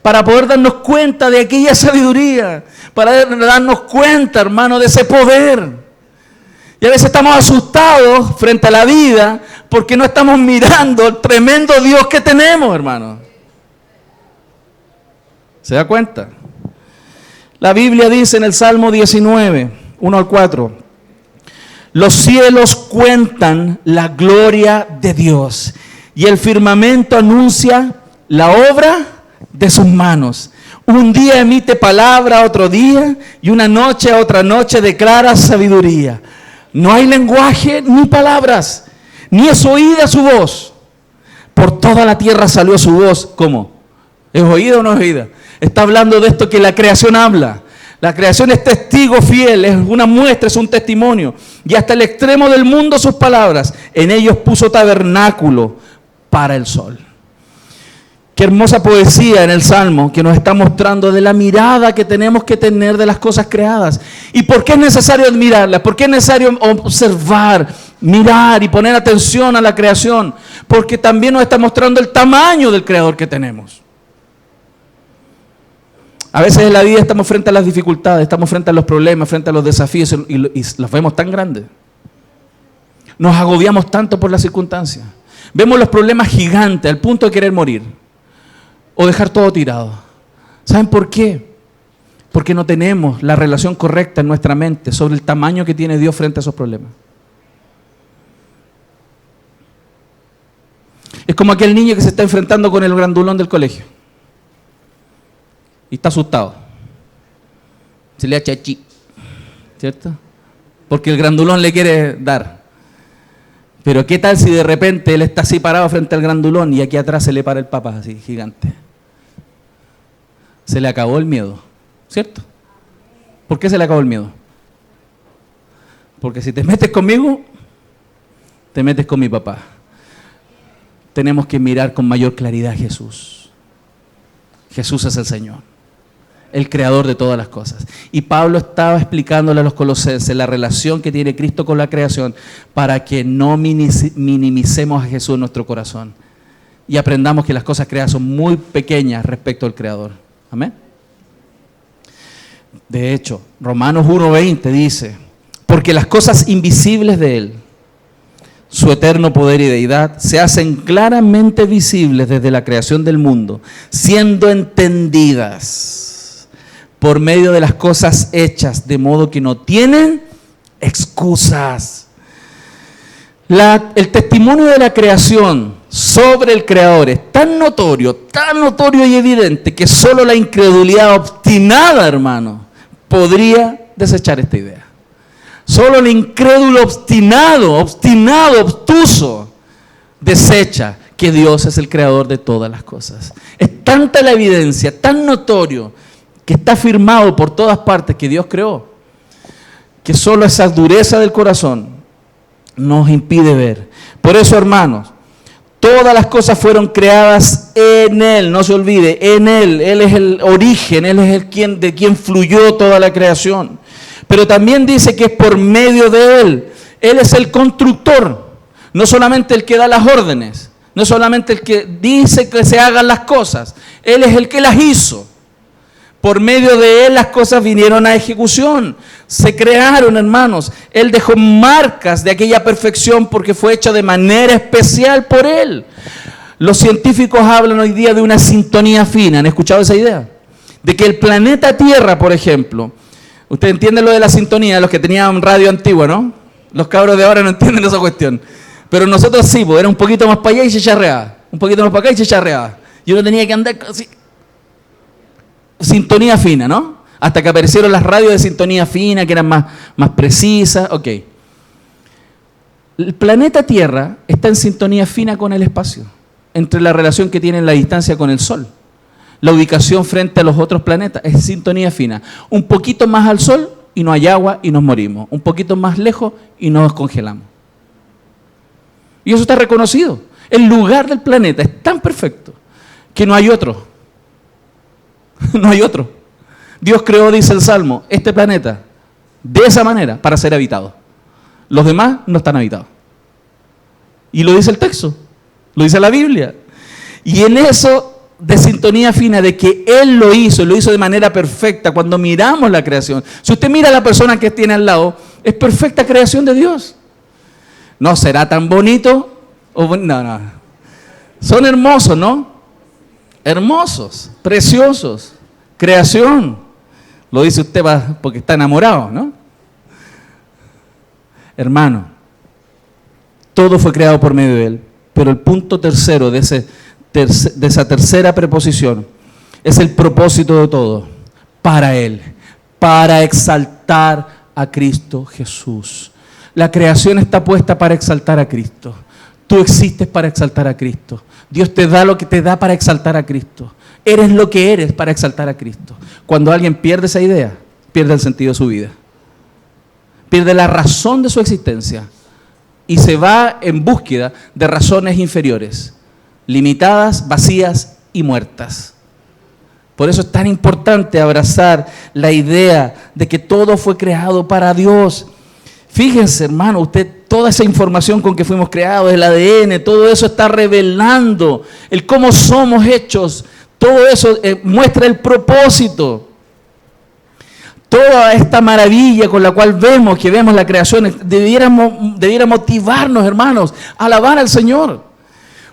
para poder darnos cuenta de aquella sabiduría, para darnos cuenta, hermano, de ese poder. Y a veces estamos asustados frente a la vida porque no estamos mirando el tremendo Dios que tenemos, hermano. ¿Se da cuenta? La Biblia dice en el Salmo 19, 1 al 4, los cielos cuentan la gloria de Dios y el firmamento anuncia la obra de sus manos. Un día emite palabra a otro día y una noche a otra noche declara sabiduría. No hay lenguaje ni palabras, ni es oída su voz. Por toda la tierra salió su voz. ¿Cómo? ¿Es oída o no es oída? Está hablando de esto que la creación habla. La creación es testigo fiel, es una muestra, es un testimonio. Y hasta el extremo del mundo sus palabras. En ellos puso tabernáculo para el sol. Qué hermosa poesía en el Salmo que nos está mostrando de la mirada que tenemos que tener de las cosas creadas. ¿Y por qué es necesario admirarlas? ¿Por qué es necesario observar, mirar y poner atención a la creación? Porque también nos está mostrando el tamaño del Creador que tenemos. A veces en la vida estamos frente a las dificultades, estamos frente a los problemas, frente a los desafíos y los vemos tan grandes. Nos agobiamos tanto por las circunstancias. Vemos los problemas gigantes al punto de querer morir. O dejar todo tirado. ¿Saben por qué? Porque no tenemos la relación correcta en nuestra mente sobre el tamaño que tiene Dios frente a esos problemas. Es como aquel niño que se está enfrentando con el grandulón del colegio. Y está asustado. Se le echa chi, ¿cierto? Porque el grandulón le quiere dar. Pero ¿qué tal si de repente él está así parado frente al grandulón y aquí atrás se le para el papá así, gigante? Se le acabó el miedo, ¿cierto? ¿Por qué se le acabó el miedo? Porque si te metes conmigo, te metes con mi papá. Tenemos que mirar con mayor claridad a Jesús. Jesús es el Señor, el creador de todas las cosas. Y Pablo estaba explicándole a los colosenses la relación que tiene Cristo con la creación para que no minimicemos a Jesús en nuestro corazón y aprendamos que las cosas creadas son muy pequeñas respecto al Creador. Amén. De hecho, Romanos 1:20 dice, porque las cosas invisibles de Él, su eterno poder y deidad, se hacen claramente visibles desde la creación del mundo, siendo entendidas por medio de las cosas hechas, de modo que no tienen excusas. El testimonio de la creación sobre el Creador es tan notorio y evidente que solo la incredulidad obstinada, hermano, podría desechar esta idea. Solo el incrédulo obstinado, obtuso, desecha que Dios es el creador de todas las cosas. Es tanta la evidencia, tan notorio, que está afirmado por todas partes que Dios creó, que solo esa dureza del corazón nos impide ver. Por eso, hermanos, todas las cosas fueron creadas en Él, no se olvide, en Él. Él es el origen, Él es de quien fluyó toda la creación. Pero también dice que es por medio de Él. Él es el constructor, no solamente el que da las órdenes, no solamente el que dice que se hagan las cosas. Él es el que las hizo. Por medio de Él las cosas vinieron a ejecución, se crearon, hermanos. Él dejó marcas de aquella perfección porque fue hecha de manera especial por Él. Los científicos hablan hoy día de una sintonía fina. ¿Han escuchado esa idea? De que el planeta Tierra, por ejemplo, usted entiende lo de la sintonía, los que tenían radio antigua, ¿no? Los cabros de ahora no entienden esa cuestión. Pero nosotros sí, pues era un poquito más para allá y se charreaba. Un poquito más para acá y se charreaba. Y uno tenía que andar así. Sintonía fina, ¿no? Hasta que aparecieron las radios de sintonía fina, que eran más precisas. Ok. El planeta Tierra está en sintonía fina con el espacio, entre la relación que tiene en la distancia con el Sol. La ubicación frente a los otros planetas es sintonía fina. Un poquito más al Sol y no hay agua y nos morimos. Un poquito más lejos y nos congelamos. Y eso está reconocido. El lugar del planeta es tan perfecto que no hay otro. No hay otro. Dios creó, dice el Salmo, este planeta de esa manera para ser habitado. Los demás no están habitados. Y lo dice el texto, lo dice la Biblia. Y en eso de sintonía fina, de que Él lo hizo de manera perfecta, cuando miramos la creación. Si usted mira a la persona que tiene al lado, es perfecta creación de Dios. ¿No será tan bonito? No. Son hermosos, ¿no? Hermosos, preciosos, creación. Lo dice usted porque está enamorado, ¿no? Hermano, todo fue creado por medio de Él, pero el punto tercero de esa tercera preposición es el propósito de todo, para Él, para exaltar a Cristo Jesús. La creación está puesta para exaltar a Cristo. Tú existes para exaltar a Cristo. Dios te da lo que te da para exaltar a Cristo. Eres lo que eres para exaltar a Cristo. Cuando alguien pierde esa idea, pierde el sentido de su vida. Pierde la razón de su existencia y se va en búsqueda de razones inferiores, limitadas, vacías y muertas. Por eso es tan importante abrazar la idea de que todo fue creado para Dios. Fíjense, hermano, toda esa información con que fuimos creados, el ADN, todo eso está revelando el cómo somos hechos. Todo eso muestra el propósito. Toda esta maravilla con la cual vemos la creación, debiera motivarnos, hermanos, a alabar al Señor.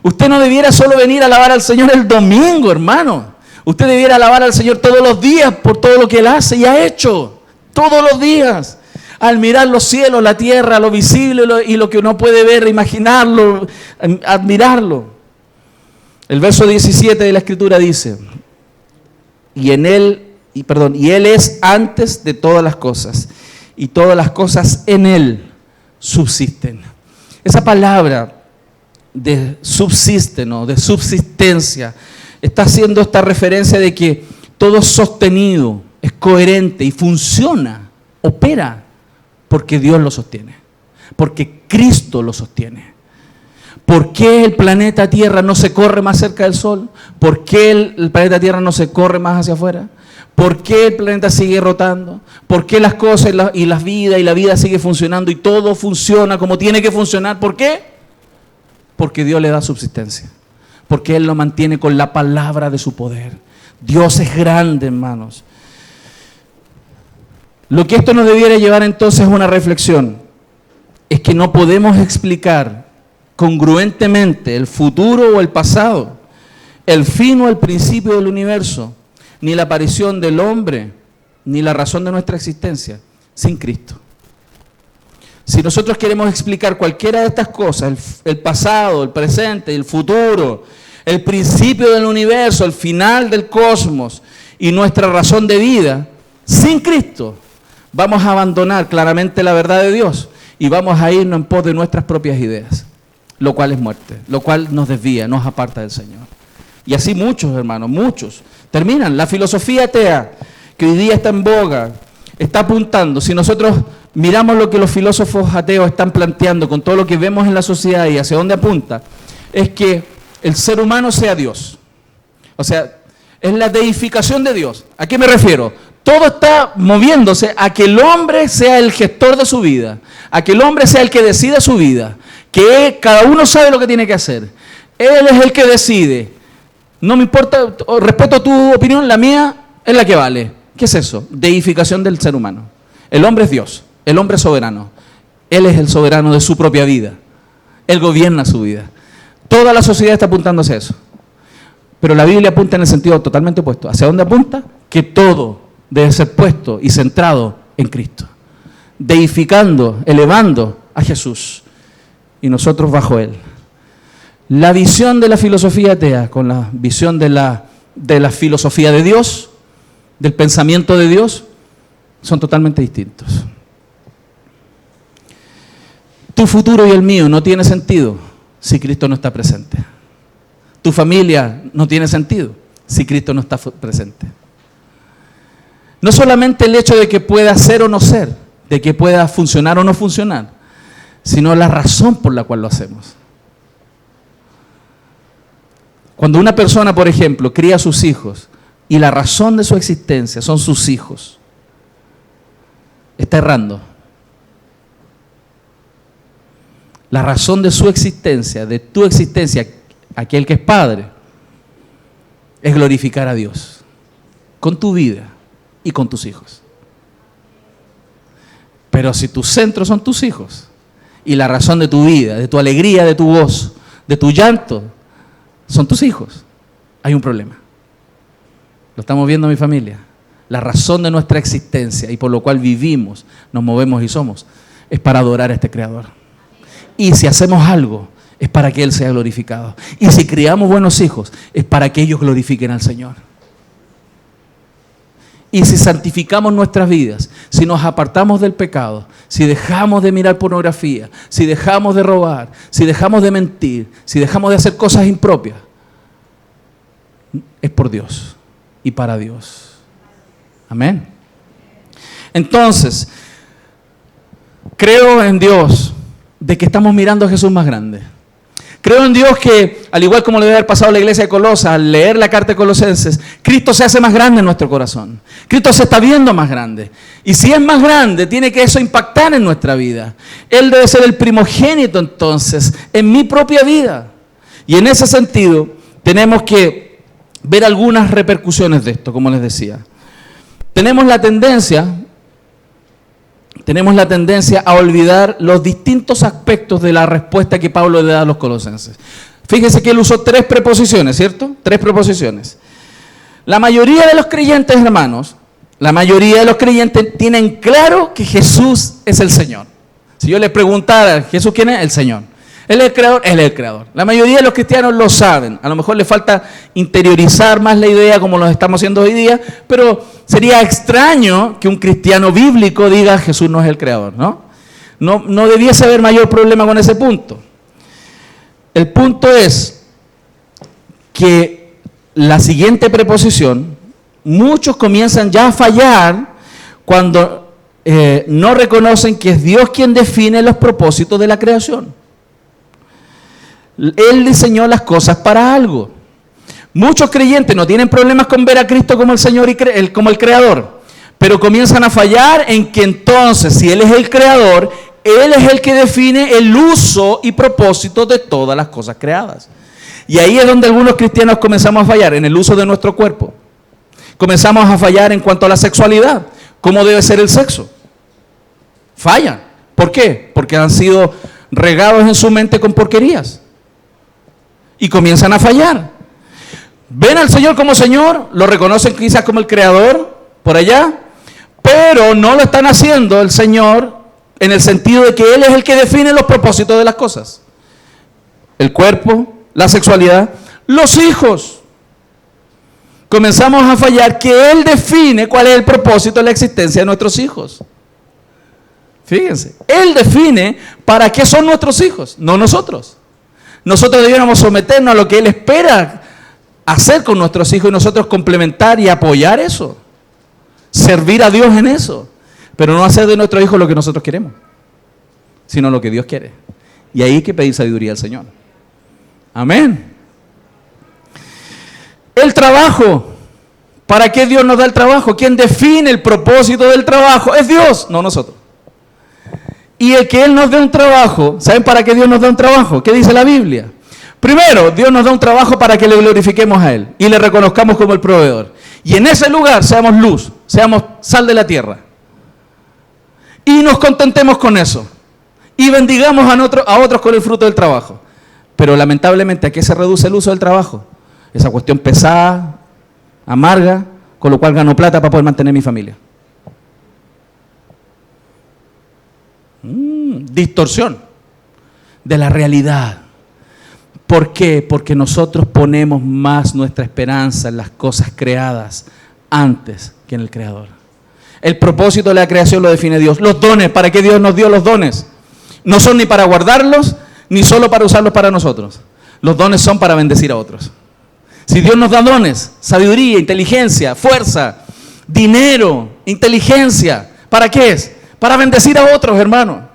Usted no debiera solo venir a alabar al Señor el domingo, hermano. Usted debiera alabar al Señor todos los días por todo lo que Él hace y ha hecho. Todos los días. Al mirar los cielos, la tierra, lo visible y lo que uno puede ver, imaginarlo, admirarlo. El verso 17 de la Escritura dice, y Él es antes de todas las cosas, y todas las cosas en Él subsisten. Esa palabra de subsisten o de subsistencia está haciendo esta referencia de que todo es sostenido, es coherente y funciona, opera, porque Dios lo sostiene, porque Cristo lo sostiene. ¿Por qué el planeta Tierra no se corre más cerca del Sol? ¿Por qué el planeta Tierra no se corre más hacia afuera? ¿Por qué el planeta sigue rotando? ¿Por qué las cosas y la vida sigue funcionando y todo funciona como tiene que funcionar? ¿Por qué? Porque Dios le da subsistencia. Porque Él lo mantiene con la palabra de su poder. Dios es grande, hermanos. Lo que esto nos debiera llevar entonces a una reflexión es que no podemos explicar congruentemente el futuro o el pasado, el fin o el principio del universo, ni la aparición del hombre, ni la razón de nuestra existencia, sin Cristo. Si nosotros queremos explicar cualquiera de estas cosas, el pasado, el presente, el futuro, el principio del universo, el final del cosmos y nuestra razón de vida, sin Cristo, vamos a abandonar claramente la verdad de Dios y vamos a irnos en pos de nuestras propias ideas, lo cual es muerte, lo cual nos desvía, nos aparta del Señor. Y así muchos, hermanos, muchos terminan. La filosofía atea, que hoy día está en boga, está apuntando. Si nosotros miramos lo que los filósofos ateos están planteando con todo lo que vemos en la sociedad y hacia dónde apunta, es que el ser humano sea Dios. O sea, es la deificación de Dios. ¿A qué me refiero? Todo está moviéndose a que el hombre sea el gestor de su vida, a que el hombre sea el que decida su vida, que cada uno sabe lo que tiene que hacer. Él es el que decide. No me importa, respeto tu opinión, la mía es la que vale. ¿Qué es eso? Deificación del ser humano. El hombre es Dios, el hombre es soberano. Él es el soberano de su propia vida. Él gobierna su vida. Toda la sociedad está apuntando hacia eso. Pero la Biblia apunta en el sentido totalmente opuesto. ¿Hacia dónde apunta? Que todo debe ser puesto y centrado en Cristo. Deificando, elevando a Jesús. Y nosotros bajo Él. La visión de la filosofía atea con la visión de la filosofía de Dios, del pensamiento de Dios, son totalmente distintos. Tu futuro y el mío no tiene sentido si Cristo no está presente. Tu familia no tiene sentido si Cristo no está presente. No solamente el hecho de que pueda ser o no ser, de que pueda funcionar o no funcionar, sino la razón por la cual lo hacemos. Cuando una persona, por ejemplo, cría a sus hijos y la razón de su existencia son sus hijos, está errando. La razón de su existencia, de tu existencia, aquel que es padre, es glorificar a Dios con tu vida y con tus hijos. Pero si tu centro son tus hijos y la razón de tu vida, de tu alegría, de tu gozo, de tu llanto, son tus hijos, hay un problema. Lo estamos viendo en mi familia. La razón de nuestra existencia y por lo cual vivimos, nos movemos y somos, es para adorar a este Creador. Y si hacemos algo, es para que Él sea glorificado. Y si criamos buenos hijos, es para que ellos glorifiquen al Señor. Y si santificamos nuestras vidas, si nos apartamos del pecado, si dejamos de mirar pornografía, si dejamos de robar, si dejamos de mentir, si dejamos de hacer cosas impropias, es por Dios y para Dios. Amén. Entonces, creo en Dios de que estamos mirando a Jesús más grande. Creo en Dios que, al igual como le debe haber pasado a la iglesia de Colosas, al leer la carta de Colosenses, Cristo se hace más grande en nuestro corazón. Cristo se está viendo más grande. Y si es más grande, tiene que eso impactar en nuestra vida. Él debe ser el primogénito entonces en mi propia vida. Y en ese sentido, tenemos que ver algunas repercusiones de esto, como les decía. Tenemos la tendencia a olvidar los distintos aspectos de la respuesta que Pablo le da a los colosenses. Fíjense que él usó 3 preposiciones, ¿cierto? 3 preposiciones. La mayoría de los creyentes, hermanos, tienen claro que Jesús es el Señor. Si yo les preguntara, ¿Jesús quién es? El Señor. ¿Él es el creador? Él es el creador. La mayoría de los cristianos lo saben. A lo mejor les falta interiorizar más la idea como lo estamos haciendo hoy día, pero sería extraño que un cristiano bíblico diga Jesús no es el creador, ¿no? No debiese haber mayor problema con ese punto. El punto es que la siguiente preposición, muchos comienzan ya a fallar cuando no reconocen que es Dios quien define los propósitos de la creación. Él diseñó las cosas para algo. Muchos creyentes no tienen problemas con ver a Cristo como el Señor y como el Creador, pero comienzan a fallar en que entonces, si Él es el Creador, Él es el que define el uso y propósito de todas las cosas creadas. Y ahí es donde algunos cristianos comenzamos a fallar, en el uso de nuestro cuerpo. Comenzamos a fallar en cuanto a la sexualidad, cómo debe ser el sexo. Fallan. ¿Por qué? Porque han sido regados en su mente con porquerías. Y comienzan a fallar. Ven al Señor como Señor, lo reconocen quizás como el Creador, por allá, pero no lo están haciendo el Señor en el sentido de que Él es el que define los propósitos de las cosas. El cuerpo, la sexualidad, los hijos. Comenzamos a fallar que Él define cuál es el propósito de la existencia de nuestros hijos. Fíjense, Él define para qué son nuestros hijos, no nosotros. Nosotros debiéramos someternos a lo que Él espera hacer con nuestros hijos y nosotros complementar y apoyar eso. Servir a Dios en eso. Pero no hacer de nuestros hijos lo que nosotros queremos, sino lo que Dios quiere. Y ahí hay que pedir sabiduría al Señor. Amén. El trabajo. ¿Para qué Dios nos da el trabajo? ¿Quién define el propósito del trabajo? Es Dios, no nosotros. Y el que Él nos dé un trabajo, ¿saben para qué Dios nos da un trabajo? ¿Qué dice la Biblia? Primero, Dios nos da un trabajo para que le glorifiquemos a Él y le reconozcamos como el proveedor. Y en ese lugar seamos luz, seamos sal de la tierra. Y nos contentemos con eso. Y bendigamos a otros con el fruto del trabajo. Pero lamentablemente, ¿a qué se reduce el uso del trabajo? Esa cuestión pesada, amarga, con lo cual gano plata para poder mantener mi familia. Distorsión de la realidad. ¿Por qué? Porque nosotros ponemos más nuestra esperanza en las cosas creadas antes que en el Creador. El propósito de la creación lo define Dios. Los dones, ¿para qué Dios nos dio los dones? No son ni para guardarlos, ni solo para usarlos para nosotros. Los dones son para bendecir a otros. Si Dios nos da dones, sabiduría, inteligencia, fuerza, dinero, inteligencia, ¿para qué es? Para bendecir a otros, hermano.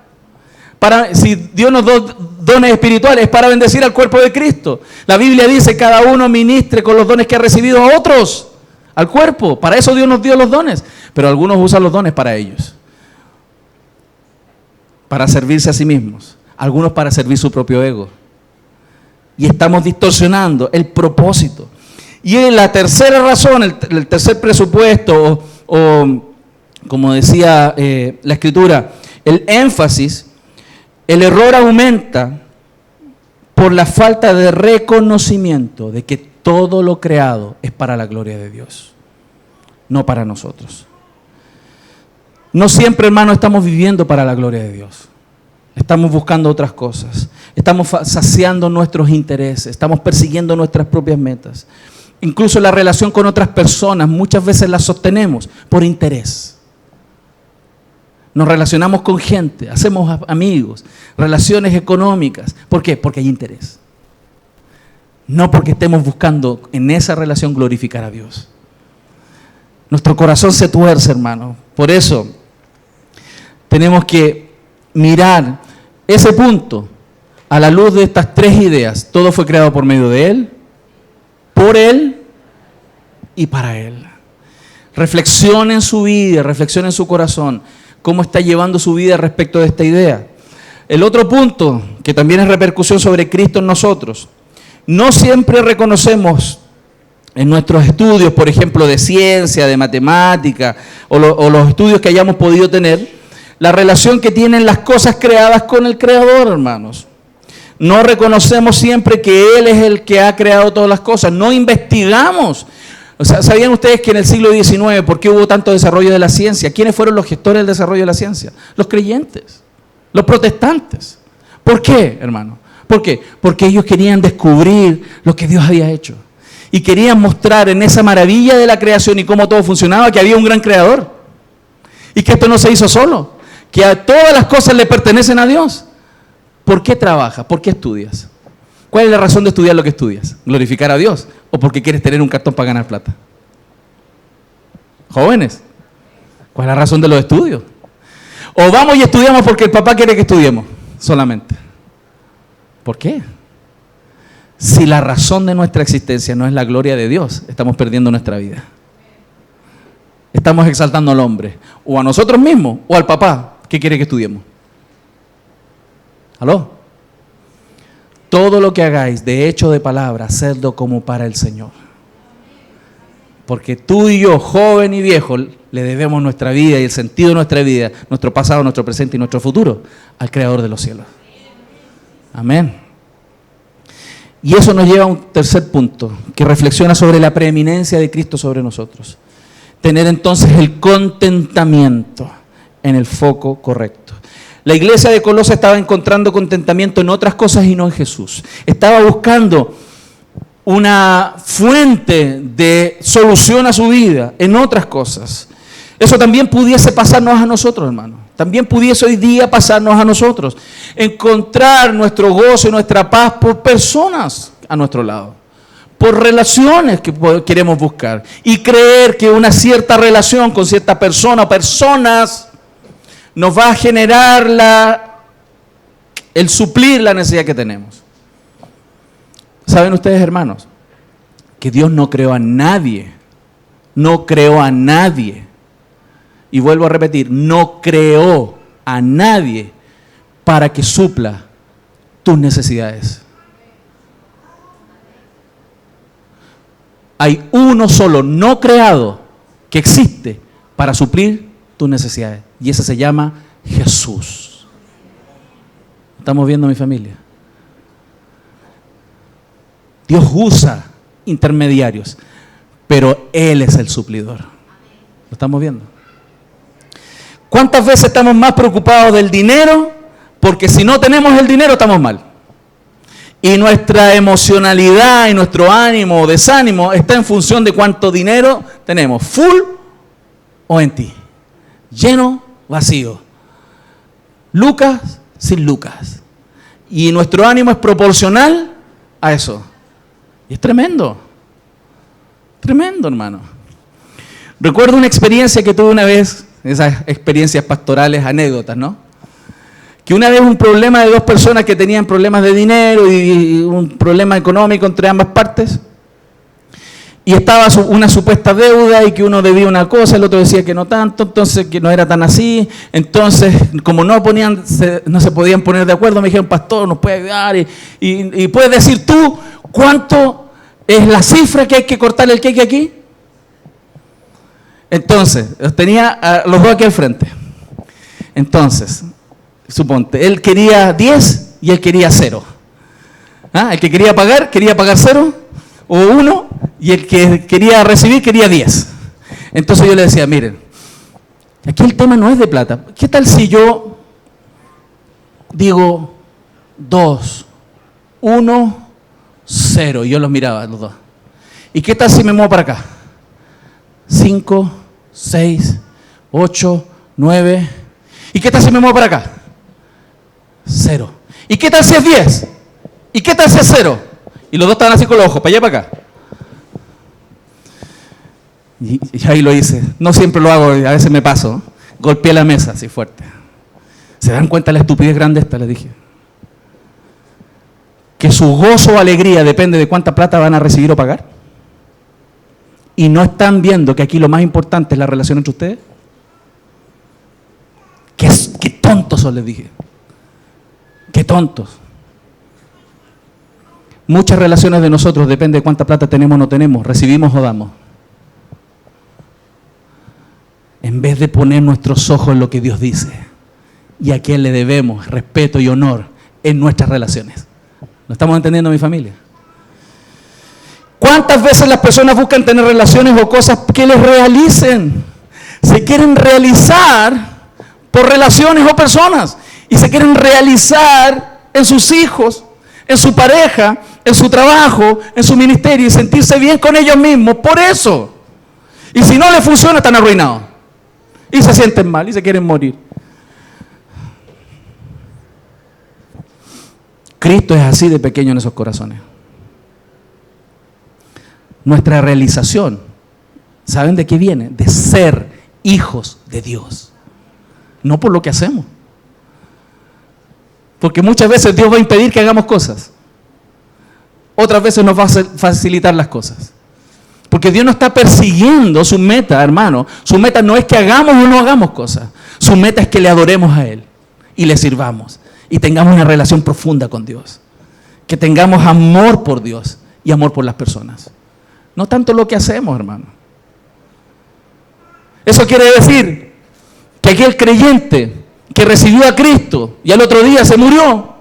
Si Dios nos da dones espirituales, es para bendecir al cuerpo de Cristo. La Biblia dice, cada uno ministre con los dones que ha recibido a otros, al cuerpo. Para eso Dios nos dio los dones. Pero algunos usan los dones para ellos, para servirse a sí mismos. Algunos para servir su propio ego. Y estamos distorsionando el propósito. Y en la tercera razón, el tercer presupuesto, o como decía la Escritura, el énfasis, el error aumenta por la falta de reconocimiento de que todo lo creado es para la gloria de Dios, no para nosotros. No siempre, hermano, estamos viviendo para la gloria de Dios. Estamos buscando otras cosas. Estamos saciando nuestros intereses. Estamos persiguiendo nuestras propias metas. Incluso la relación con otras personas muchas veces la sostenemos por interés. Nos relacionamos con gente, hacemos amigos, relaciones económicas. ¿Por qué? Porque hay interés. No porque estemos buscando en esa relación glorificar a Dios. Nuestro corazón se tuerce, hermano. Por eso tenemos que mirar ese punto a la luz de estas tres ideas. Todo fue creado por medio de Él, por Él y para Él. Reflexione en su vida, reflexione en su corazón. ¿Cómo está llevando su vida respecto de esta idea? El otro punto, que también es repercusión sobre Cristo en nosotros. No siempre reconocemos en nuestros estudios, por ejemplo, de ciencia, de matemática, o los estudios que hayamos podido tener, la relación que tienen las cosas creadas con el Creador, hermanos. No reconocemos siempre que Él es el que ha creado todas las cosas. No investigamos. O sea, ¿sabían ustedes que en el siglo XIX, por qué hubo tanto desarrollo de la ciencia? ¿Quiénes fueron los gestores del desarrollo de la ciencia? Los creyentes, los protestantes. ¿Por qué, hermano? ¿Por qué? Porque ellos querían descubrir lo que Dios había hecho. Y querían mostrar en esa maravilla de la creación y cómo todo funcionaba, que había un gran creador. Y que esto no se hizo solo. Que a todas las cosas le pertenecen a Dios. ¿Por qué trabajas? ¿Por qué estudias? ¿Cuál es la razón de estudiar lo que estudias? ¿Glorificar a Dios? ¿O porque quieres tener un cartón para ganar plata? Jóvenes, ¿cuál es la razón de los estudios? ¿O vamos y estudiamos porque el papá quiere que estudiemos solamente? ¿Por qué? Si la razón de nuestra existencia no es la gloria de Dios, estamos perdiendo nuestra vida. Estamos exaltando al hombre, o a nosotros mismos, o al papá que quiere que estudiemos. ¿Aló? Todo lo que hagáis, de hecho o de palabra, hacedlo como para el Señor. Porque tú y yo, joven y viejo, le debemos nuestra vida y el sentido de nuestra vida, nuestro pasado, nuestro presente y nuestro futuro, al Creador de los cielos. Amén. Y eso nos lleva a un tercer punto, que reflexiona sobre la preeminencia de Cristo sobre nosotros. Tener entonces el contentamiento en el foco correcto. La iglesia de Colosas estaba encontrando contentamiento en otras cosas y no en Jesús. Estaba buscando una fuente de solución a su vida en otras cosas. Eso también pudiese pasarnos a nosotros, hermanos. También pudiese hoy día pasarnos a nosotros. Encontrar nuestro gozo y nuestra paz por personas a nuestro lado. Por relaciones que queremos buscar. Y creer que una cierta relación con cierta persona o personas nos va a generar el suplir la necesidad que tenemos. ¿Saben ustedes, hermanos? Que Dios no creó a nadie. No creó a nadie. Y vuelvo a repetir, no creó a nadie para que supla tus necesidades. Hay uno solo no creado que existe para suplir tus necesidades. Y ese se llama Jesús. ¿Estamos viendo, mi familia? Dios usa intermediarios, pero Él es el suplidor. ¿Lo estamos viendo? ¿Cuántas veces estamos más preocupados del dinero? Porque si no tenemos el dinero estamos mal. Y nuestra emocionalidad y nuestro ánimo o desánimo está en función de cuánto dinero tenemos. ¿Full o en ti? Lleno, vacío. Lucas, sin Lucas. Y nuestro ánimo es proporcional a eso. Y es tremendo. Tremendo, hermano. Recuerdo una experiencia que tuve una vez. Esas experiencias pastorales, anécdotas, ¿no? Que una vez un problema de dos personas que tenían problemas de dinero y un problema económico entre ambas partes, y estaba una supuesta deuda y que uno debía una cosa, el otro decía que no tanto, entonces que no era tan así, entonces como no se podían poner de acuerdo, me dijeron, pastor, nos puede ayudar y puedes decir tú cuánto es la cifra que hay que cortar el cake aquí. Entonces, tenía a los dos aquí al frente. Entonces, suponte, él quería 10 y él quería 0. El que quería pagar 0 o 1 y el que quería recibir quería 10. Entonces yo le decía, miren, aquí el tema no es de plata. ¿Qué tal si yo digo 2, 1, 0? Y yo los miraba, los dos. ¿Y qué tal si me muevo para acá? 5, 6, 8, 9. ¿Y qué tal si me muevo para acá? 0. ¿Y qué tal si es 10? ¿Y qué tal si es 0? Y los dos estaban así con los ojos, para allá y para acá. Y ahí lo hice. No siempre lo hago, a veces me paso. Golpeé la mesa así fuerte. ¿Se dan cuenta de la estupidez grande esta? Les dije. Que su gozo o alegría depende de cuánta plata van a recibir o pagar. Y no están viendo que aquí lo más importante es la relación entre ustedes. Qué tontos son, les dije. Qué tontos. Muchas relaciones de nosotros depende de cuánta plata tenemos o no tenemos, recibimos o damos. En vez de poner nuestros ojos en lo que Dios dice y a quién le debemos respeto y honor en nuestras relaciones. ¿Lo estamos entendiendo, mi familia? ¿Cuántas veces las personas buscan tener relaciones o cosas que les realicen? Se quieren realizar por relaciones o personas y se quieren realizar en sus hijos, en su pareja, en su trabajo, en su ministerio y sentirse bien con ellos mismos por eso. Y si no les funciona, están arruinados. Y se sienten mal y se quieren morir. Cristo es así de pequeño en esos corazones. Nuestra realización, ¿saben de qué viene? De ser hijos de Dios. No por lo que hacemos. Porque muchas veces Dios va a impedir que hagamos cosas. otras veces nos va a facilitar las cosas. Porque Dios no está persiguiendo su meta, hermano. Su meta no es que hagamos o no hagamos cosas. Su meta es que le adoremos a Él y le sirvamos y tengamos una relación profunda con Dios. Que tengamos amor por Dios y amor por las personas. No tanto lo que hacemos, hermano. Eso quiere decir que aquel creyente que recibió a Cristo y al otro día se murió,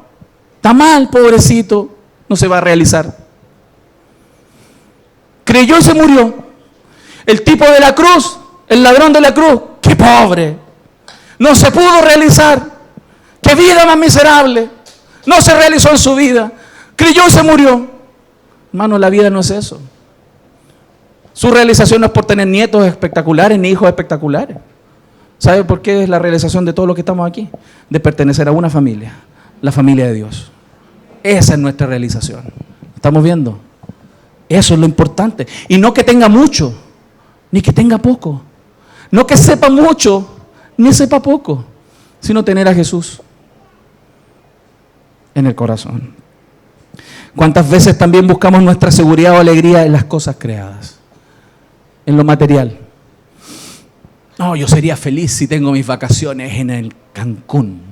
está mal, pobrecito, no se va a realizar. Creyó y se murió. El tipo de la cruz, el ladrón de la cruz, qué pobre, no se pudo realizar, qué vida más miserable, no se realizó en su vida, creyó y se murió. Hermano, la vida no es eso. Su realización no es por tener nietos espectaculares ni hijos espectaculares. ¿Sabe por qué es la realización de todo lo que estamos aquí? De pertenecer a una familia, la familia de Dios. Esa es nuestra realización. ¿Estamos viendo? Eso es lo importante. Y no que tenga mucho, ni que tenga poco. No que sepa mucho, ni sepa poco, sino tener a Jesús en el corazón. ¿Cuántas veces también buscamos nuestra seguridad o alegría en las cosas creadas? En lo material. No, yo sería feliz si tengo mis vacaciones en el Cancún.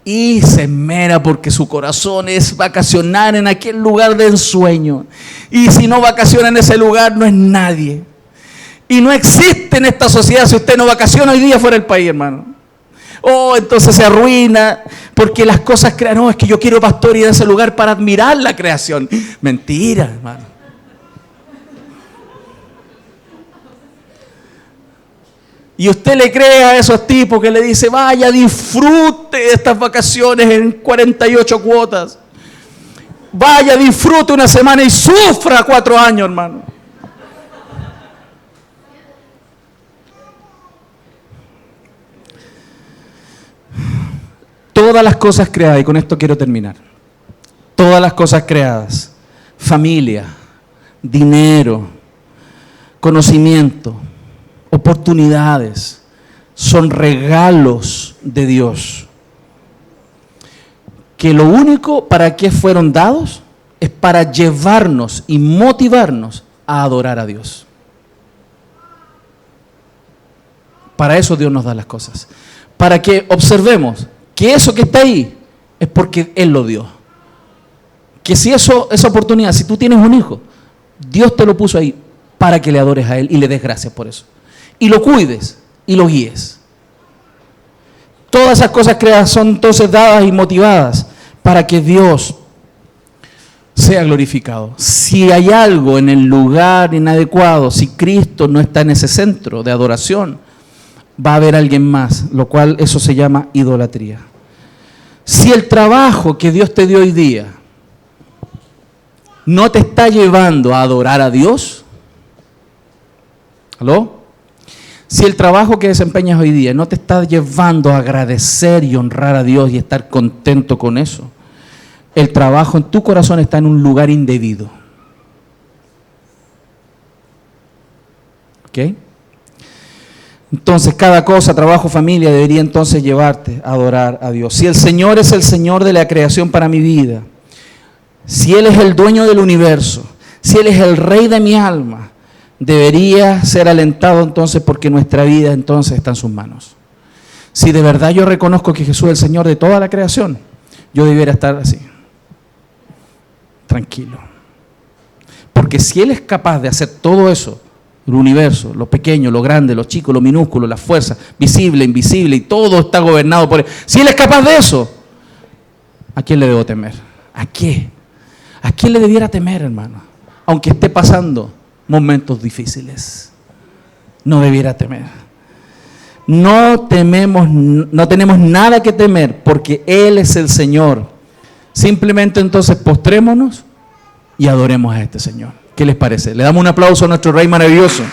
Y se esmera porque su corazón es vacacionar en aquel lugar de ensueño. Y si no vacaciona en ese lugar, no es nadie. Y no existe en esta sociedad si usted no vacaciona hoy día fuera del país, hermano. Oh, entonces se arruina porque las cosas crean. No, es que yo quiero, pastor, ir a ese lugar para admirar la creación. Mentira, hermano. Y usted le cree a esos tipos que le dice, vaya, disfrute de estas vacaciones en 48 cuotas. Vaya, disfrute una semana y sufra 4 años, hermano. Todas las cosas creadas, y con esto quiero terminar. Todas las cosas creadas, familia, dinero, conocimiento, oportunidades, son regalos de Dios. Que lo único para que fueron dados es para llevarnos y motivarnos a adorar a Dios. Para eso Dios nos da las cosas. Para que observemos que eso que está ahí es porque Él lo dio. Que si esa oportunidad, si tú tienes un hijo, Dios te lo puso ahí para que le adores a Él y le des gracias por eso. Y lo cuides y lo guíes. Todas esas cosas creadas son entonces dadas y motivadas para que Dios sea glorificado. Si hay algo en el lugar inadecuado, si Cristo no está en ese centro de adoración, va a haber alguien más, lo cual eso se llama idolatría. Si el trabajo que Dios te dio hoy día no te está llevando a adorar a Dios, ¿aló? Si el trabajo que desempeñas hoy día no te está llevando a agradecer y honrar a Dios y estar contento con eso, el trabajo en tu corazón está en un lugar indebido. ¿Ok? Entonces, cada cosa, trabajo, familia, debería entonces llevarte a adorar a Dios. Si el Señor es el Señor de la creación para mi vida, si Él es el dueño del universo, si Él es el Rey de mi alma, debería ser alentado entonces porque nuestra vida entonces está en sus manos. Si de verdad yo reconozco que Jesús es el Señor de toda la creación, yo debiera estar así, tranquilo. Porque si Él es capaz de hacer todo eso, el universo, lo pequeño, lo grande, lo chico, lo minúsculo, las fuerzas, visible, invisible, y todo está gobernado por Él. Si Él es capaz de eso, ¿a quién le debo temer? ¿A qué? ¿A quién le debiera temer, hermano? Aunque esté pasando momentos difíciles, no debiera temer. No tenemos nada que temer porque Él es el Señor. Simplemente entonces postrémonos y adoremos a este Señor. ¿Qué les parece? Le damos un aplauso a nuestro Rey maravilloso.